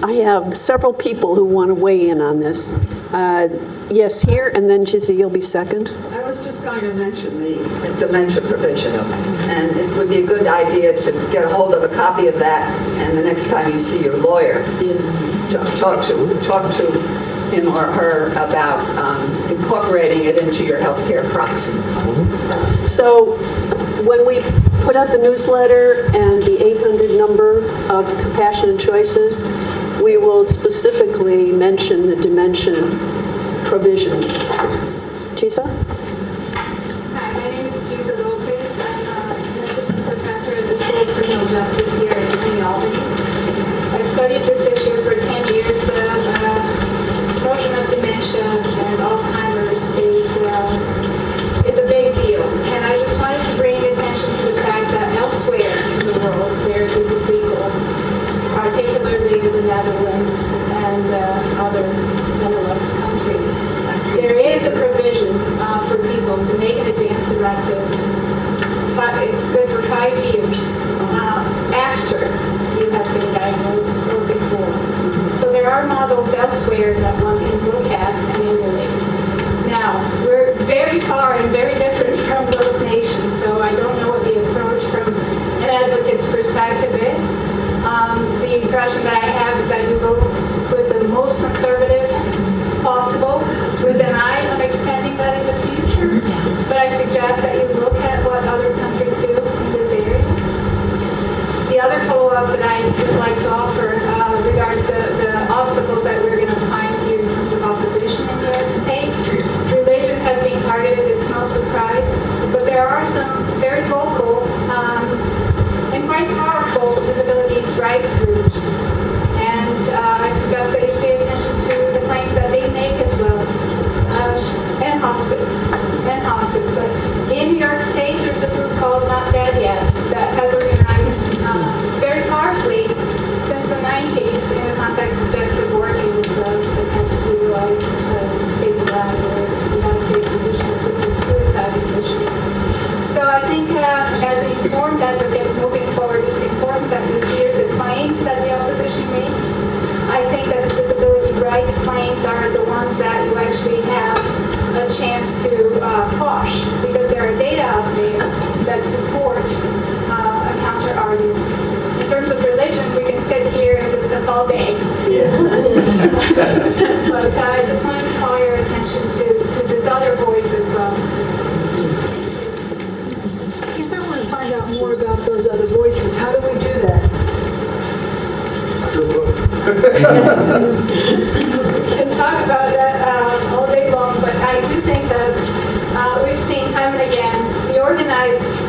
I have several people who want to weigh in on this. Yes, here, and then Jizzy, you'll be second. I was just going to mention the dementia provision, and it would be a good idea to get a hold of a copy of that, and the next time you see your lawyer, talk to him or her about incorporating it into your healthcare proxy. So when we put out the newsletter and the 800 number of Compassionate Choices, we will specifically mention the dementia provision. Chisa? Hi, my name is Giza Lopez. I'm an assistant professor at the School of Criminal Justice here at Dignity Albany. I've studied this issue for 10 years. The notion of dementia and Alzheimer's is a big deal. And I just wanted to bring attention to the fact that elsewhere in the world where this is legal, particularly in the Netherlands and other Benelux countries, there is a provision for people to make an advance directive. It's good for 5 years after you have been diagnosed or before. So there are models elsewhere that one can look at and emulate. Now, we're very far and very different from those nations, so I don't know what the approach from an advocate's perspective is. The impression that I have is that you go with the most conservative possible, with an eye on expanding that in the future. But I suggest that you look at what other countries do in this area. The other follow-up that I would like to offer regards to the obstacles that we're going to find here in terms of opposition in New York State. Religion has been targeted, it's no surprise, but there are some very vocal and quite powerful disability rights groups. And I suggest that you pay attention to the claims that they make as well. And hospice. But in New York State, there's a group called Not Dead Yet that has organized very powerfully since the 90s in the context of genital organs attempts to legalize phased-out or United States physician-assisted suicide initiative. So I think as an informed advocate moving forward, it's important that you hear the claims that the opposition makes. I think that the disability rights claims are the ones that you actually have a chance to quash, because there are data out there that support a counter-argument. In terms of religion, we can sit here and discuss all day. But I just wanted to call your attention to this other voice as well. If I want to find out more about those other voices, how do we do that? Good book. We can talk about that all day long, but I do think that we've seen time and again the organized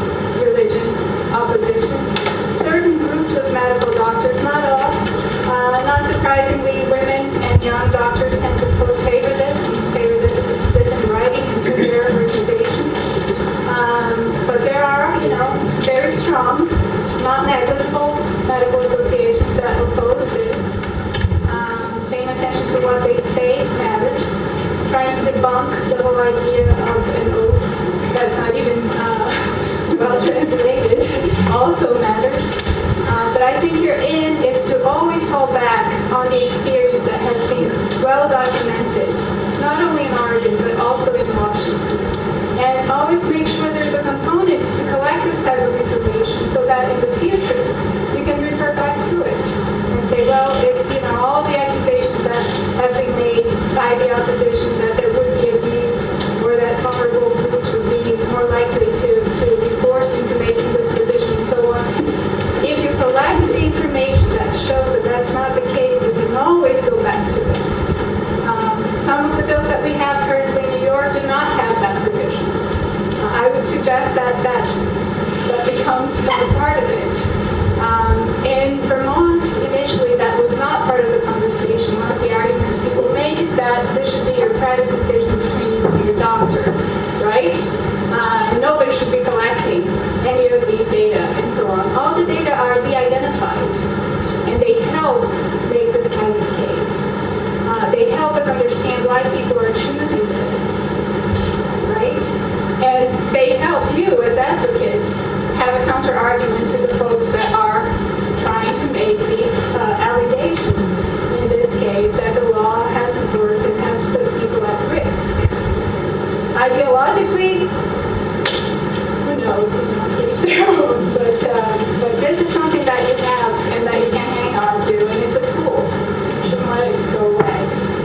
religion opposition. Certain groups of medical doctors, not all, not surprisingly, women and young doctors tend to favor this and favor this in writing and through their organizations. But there are, very strong, not negligible medical associations that oppose this. Paying attention to what they say matters. Trying to debunk the whole idea of an oath that's not even well translated also matters. But I think your in is to always fall back on the experience that has been well documented, not only in Oregon, but also in Washington. And always make sure there's a component to collect this type of information so that in the future you can refer back to it and say, well, if, all the accusations that have been made by the opposition that there would be abuse or that vulnerable groups would be more likely to be forced into making this position and so on. If you collect the information that shows that that's not the case, you can always go back to it. Some of the bills that we have currently in New York do not have that provision. I would suggest that becomes a part of it. In Vermont, initially, that was not part of the conversation. One of the arguments people make is that this should be your private decision between you and your doctor, right? Nobody should be collecting any of these data and so on. All the data are de-identified, and they help make this kind of case. They help us understand why people are choosing this, right? And they help you as advocates have a counter-argument to the folks that are trying to make the allegation, in this case, that the law hasn't worked and has put people at risk. Ideologically, who knows? But this is something that you have and that you can hang on to, and it's a tool. You shouldn't let it go away.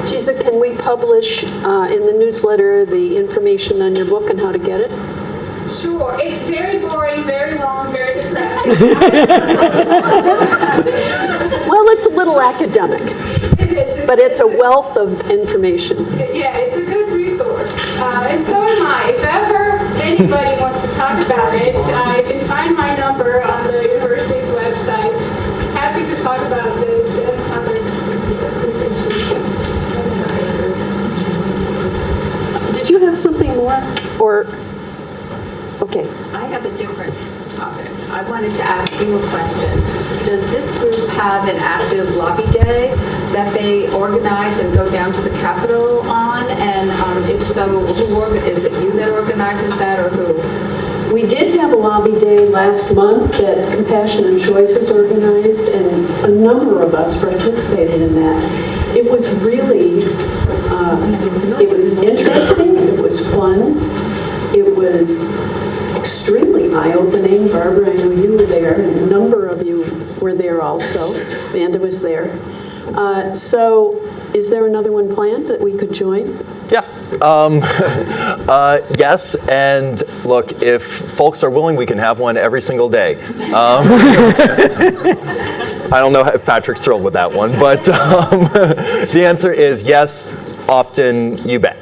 Gisa, can we publish in the newsletter the information on your book and how to get it? Sure. It's very boring, very long, very depressing. Well, it's a little academic, It is. but it's a wealth of information. Yeah, it's a good resource. And so am I. If ever anybody wants to talk about it, you can find my number on the university's website. Happy to talk about this and other justice issues. Did you have something more? Or, okay. I have a different topic. I wanted to ask you a question. Does this group have an active lobby day that they organize and go down to the Capitol on? And if so, is it you that organizes that or who? We did have a lobby day last month that Compassion and Choices organized, and a number of us participated in that. It was really, it was interesting, it was fun, it was extremely eye-opening. Barbara, I know you were there, and a number of you were there also. Amanda was there. So is there another one planned that we could join? Yeah. Yes, and look, if folks are willing, we can have one every single day. I don't know if Patrick's thrilled with that one, but the answer is yes, often, you bet.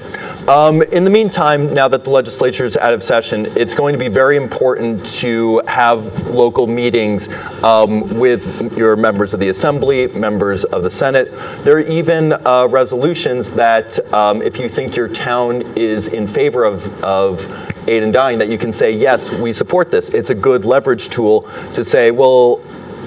In the meantime, now that the legislature is out of session, it's going to be very important to have local meetings with your members of the Assembly, members of the Senate. There are even resolutions that if you think your town is in favor of aid and dying, that you can say, yes, we support this. It's a good leverage tool to say, well,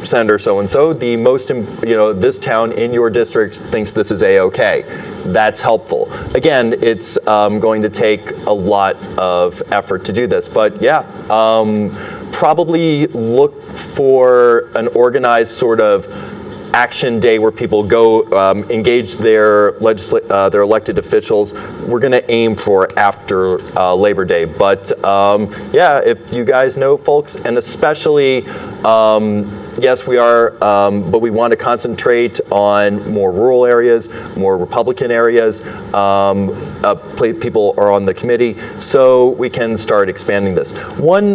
Senator so-and-so, the most, this town in your district thinks this is A-OK. That's helpful. Again, it's going to take a lot of effort to do this, but yeah, probably look for an organized sort of action day where people go engage their elected officials. We're going to aim for after Labor Day, but yeah, if you guys know folks, and especially yes, we are, but we want to concentrate on more rural areas, more Republican areas. People are on the committee, so we can start expanding this. One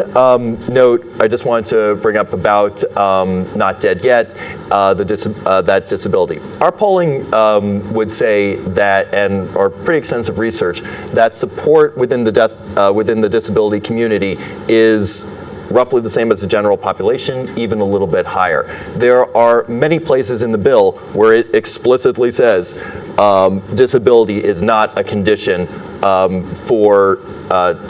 note I just wanted to bring up about Not Dead Yet, that disability. Our polling would say that, and our pretty extensive research, that support within the disability community is roughly the same as the general population, even a little bit higher. There are many places in the bill where it explicitly says disability is not a condition to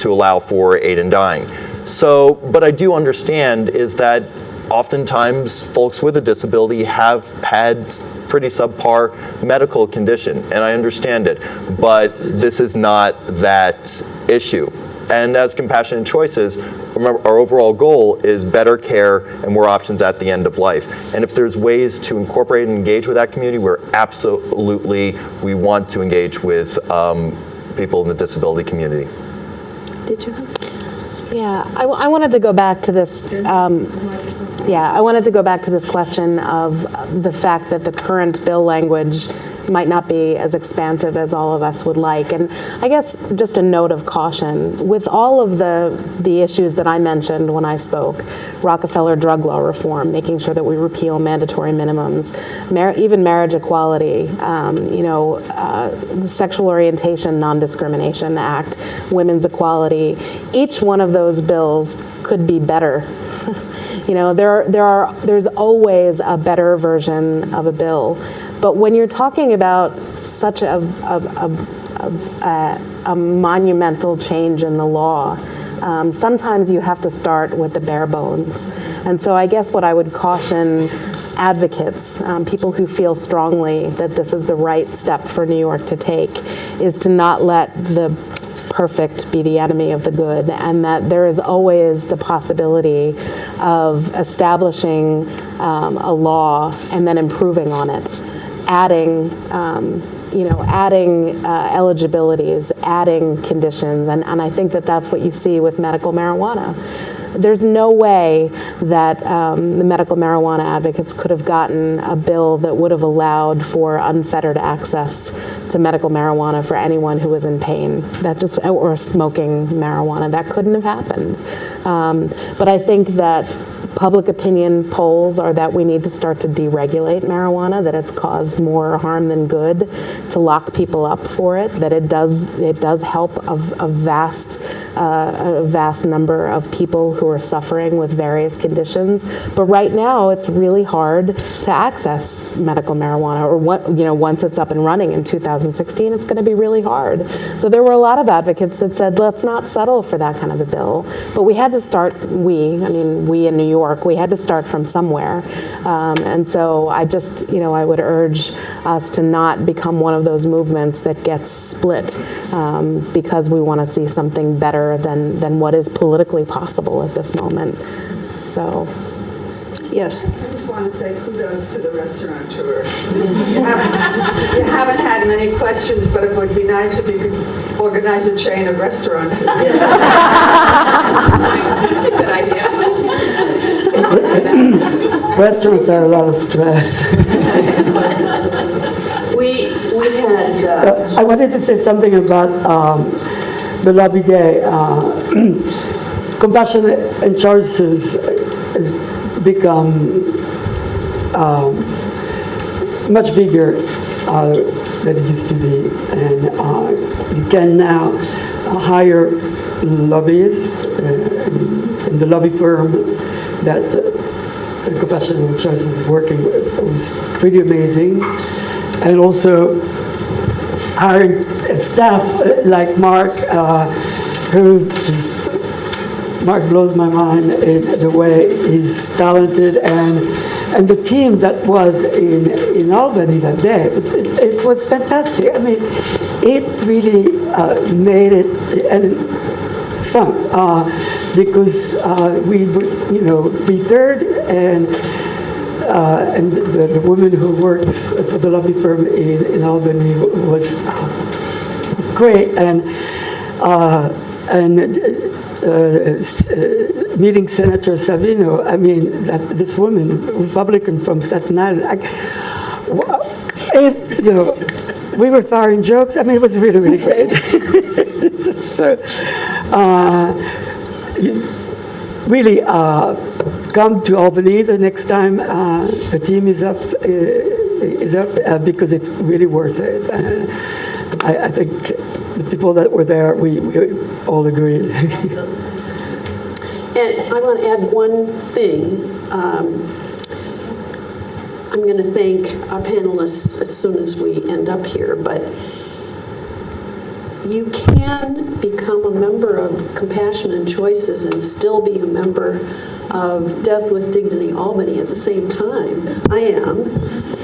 allow for aid in dying. So, but I do understand is that oftentimes folks with a disability have had pretty subpar medical condition, and I understand it, but this is not that issue. And as Compassionate Choices, remember, our overall goal is better care and more options at the end of life. And if there's ways to incorporate and engage with that community, we want to engage with people in the disability community. Did you? Yeah, I wanted to go back to this. I wanted to go back to this question of the fact that the current bill language might not be as expansive as all of us would like. And I guess just a note of caution, with all of the issues that I mentioned when I spoke, Rockefeller drug law reform, making sure that we repeal mandatory minimums, even marriage equality, the Sexual Orientation Non-Discrimination Act, Women's Equality, each one of those bills could be better. There's always a better version of a bill. But when you're talking about such a monumental change in the law, sometimes you have to start with the bare bones. And so I guess what I would caution advocates, people who feel strongly that this is the right step for New York to take, is to not let the perfect be the enemy of the good, and that there is always the possibility of establishing a law and then improving on it, adding eligibilities, adding conditions, and I think that that's what you see with medical marijuana. There's no way that the medical marijuana advocates could have gotten a bill that would have allowed for unfettered access to medical marijuana for anyone who was in pain, or smoking marijuana. That couldn't have happened. But I think that public opinion polls are that we need to start to deregulate marijuana, that it's caused more harm than good to lock people up for it, that it does help a vast number of people who are suffering with various conditions. But right now, it's really hard to access medical marijuana, or once it's up and running in 2016, it's going to be really hard. So there were a lot of advocates that said, let's not settle for that kind of a bill. But we had to start, we in New York, we had to start from somewhere. And so I just, I would urge us to not become one of those movements that gets split because we want to see something better than what is politically possible at this moment. So, yes. I just want to say kudos to the restaurateur. You haven't had many questions, but it would be nice if you could organize a chain of restaurants. That's a good idea. Restaurants are a lot of stress. We had... I wanted to say something about the lobby day. Compassionate and Choices has become much bigger than it used to be, and you can now hire lobbyists in the lobby firm that Compassionate and Choices is working with. It was pretty amazing, and also hiring staff like Mark, Mark blows my mind in the way he's talented, and the team that was in Albany that day, it was fantastic. I mean, it really made it fun because we prepared, and the woman who works for the lobby firm in Albany was great, and meeting Senator Savino. I mean, this woman, Republican from Staten Island, we were firing jokes. I mean, it was really, really great. So, really, come to Albany the next time the team is up, because it's really worth it. I think the people that were there, we all agreed. And I want to add one thing. I'm going to thank our panelists as soon as we end up here, but you can become a member of Compassion and Choices and still be a member of Death with Dignity Albany at the same time.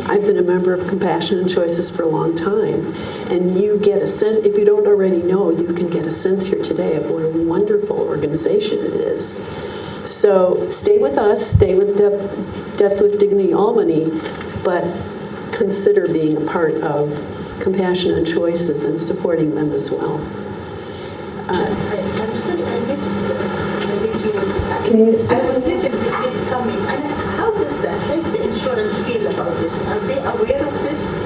I've been a member of Compassion and Choices for a long time, and you get a sense, if you don't already know, you can get a sense here today of what a wonderful organization it is. So stay with us, stay with Death with Dignity Albany, but consider being a part of Compassion and Choices and supporting them as well. I'm sorry, I missed. Can you I was little bit coming. And how does the health insurance feel about this? Are they aware of this?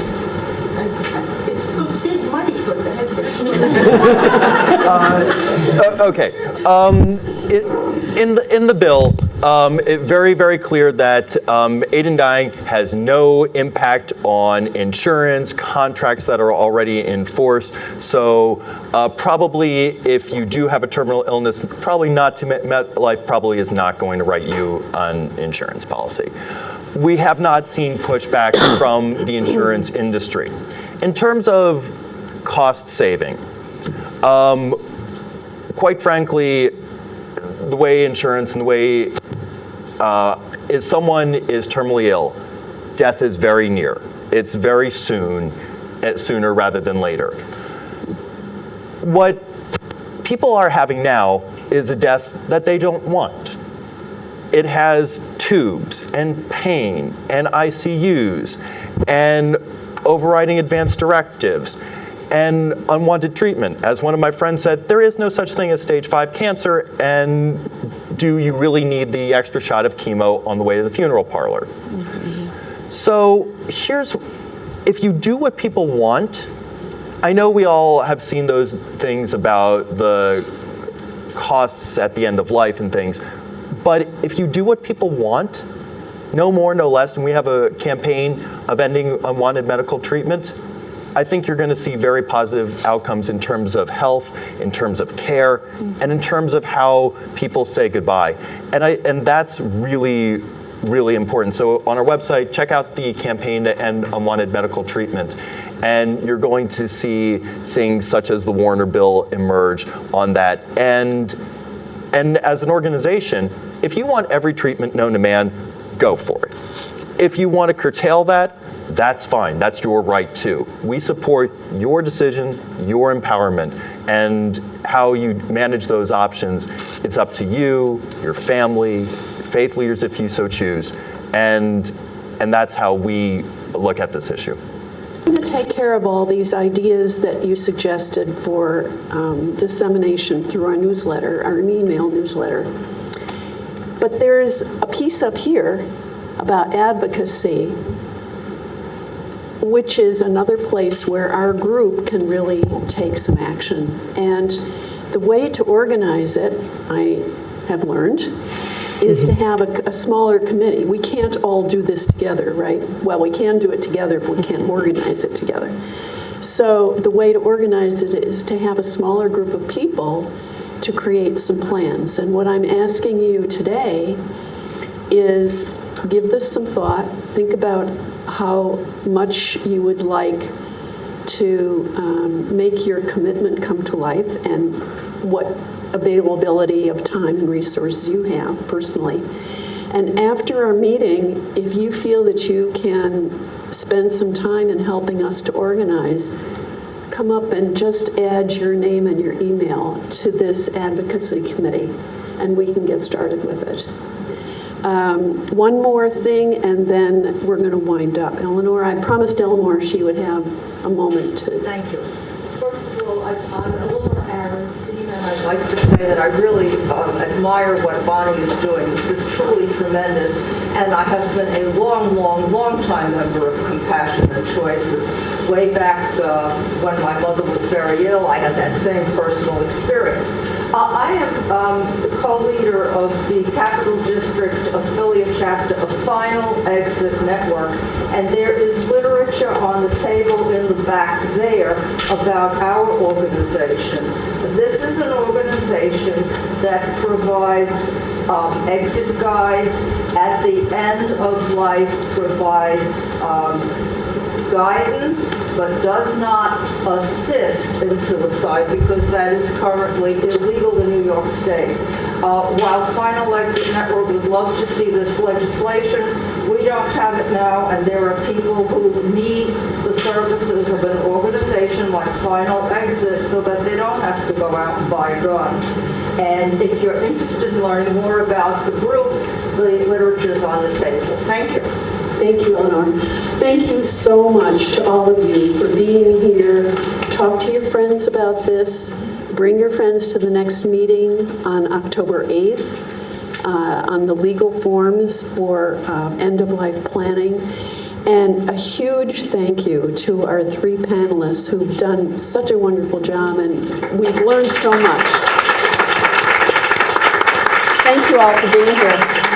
It could save money for the health insurance. Okay. In the bill, it's very, very clear that aid and dying has no impact on insurance contracts that are already in force. So probably if you do have a terminal illness, probably not to MetLife probably is not going to write you an insurance policy. We have not seen pushback from the insurance industry. In terms of cost saving, quite frankly, the way insurance and the way if someone is terminally ill, death is very near. It's very soon, sooner rather than later. What people are having now is a death that they don't want. It has tubes and pain and ICUs and overriding advance directives and unwanted treatment. As one of my friends said, there is no such thing as stage 5 cancer, and do you really need the extra shot of chemo on the way to the funeral parlor? Mm-hmm. So if you do what people want, I know we all have seen those things about the costs at the end of life and things, but if you do what people want, no more, no less, and we have a campaign of ending unwanted medical treatment, I think you're going to see very positive outcomes in terms of health, in terms of care, and in terms of how people say goodbye. And that's really, really important. So on our website, check out the campaign to end unwanted medical treatment. And you're going to see things such as the Warner Bill emerge on that. And as an organization, if you want every treatment known to man, go for it. If you want to curtail that, that's fine. That's your right too. We support your decision, your empowerment, and how you manage those options. It's up to you, your family, faith leaders if you so choose. And that's how we look at this issue. I'm going to take care of all these ideas that you suggested for dissemination through our newsletter, our email newsletter. But there's a piece up here about advocacy, which is another place where our group can really take some action. And the way to organize it, I have learned, is to have a smaller committee. We can't all do this together, right? Well, we can do it together, but we can't organize it together. So the way to organize it is to have a smaller group of people to create some plans. And what I'm asking you today is give this some thought, think about how much you would like to make your commitment come to life and what availability of time and resources you have personally. And after our meeting, if you feel that you can spend some time in helping us to organize, come up and just add your name and your email to this advocacy committee, and we can get started with it. One more thing, and then we're going to wind up. Eleanor, I promised Eleanor she would have a moment to... Thank you. First of all, I'm a little embarrassed, and I'd like to say that I really admire what Bonnie is doing. This is truly tremendous, and I have been a long time member of Compassionate Choices. Way back when my mother was very ill, I had that same personal experience. I am the co-leader of the Capital District Affiliate Chapter of Final Exit Network, and there is literature on the table in the back there about our organization. This is an organization that provides exit guides, at the end of life provides guidance, but does not assist in suicide because that is currently illegal in New York State. While Final Exit Network would love to see this legislation, we don't have it now, and there are people who need the services of an organization like Final Exit so that they don't have to go out and buy a gun. And if you're interested in learning more about the group, the literature is on the table. Thank you. Thank you, Eleanor. Thank you so much to all of you for being here. Talk to your friends about this. Bring your friends to the next meeting on October 8th on the legal forms for end-of-life planning. And a huge thank you to our 3 panelists who've done such a wonderful job, and we've learned so much. Thank you all for being here.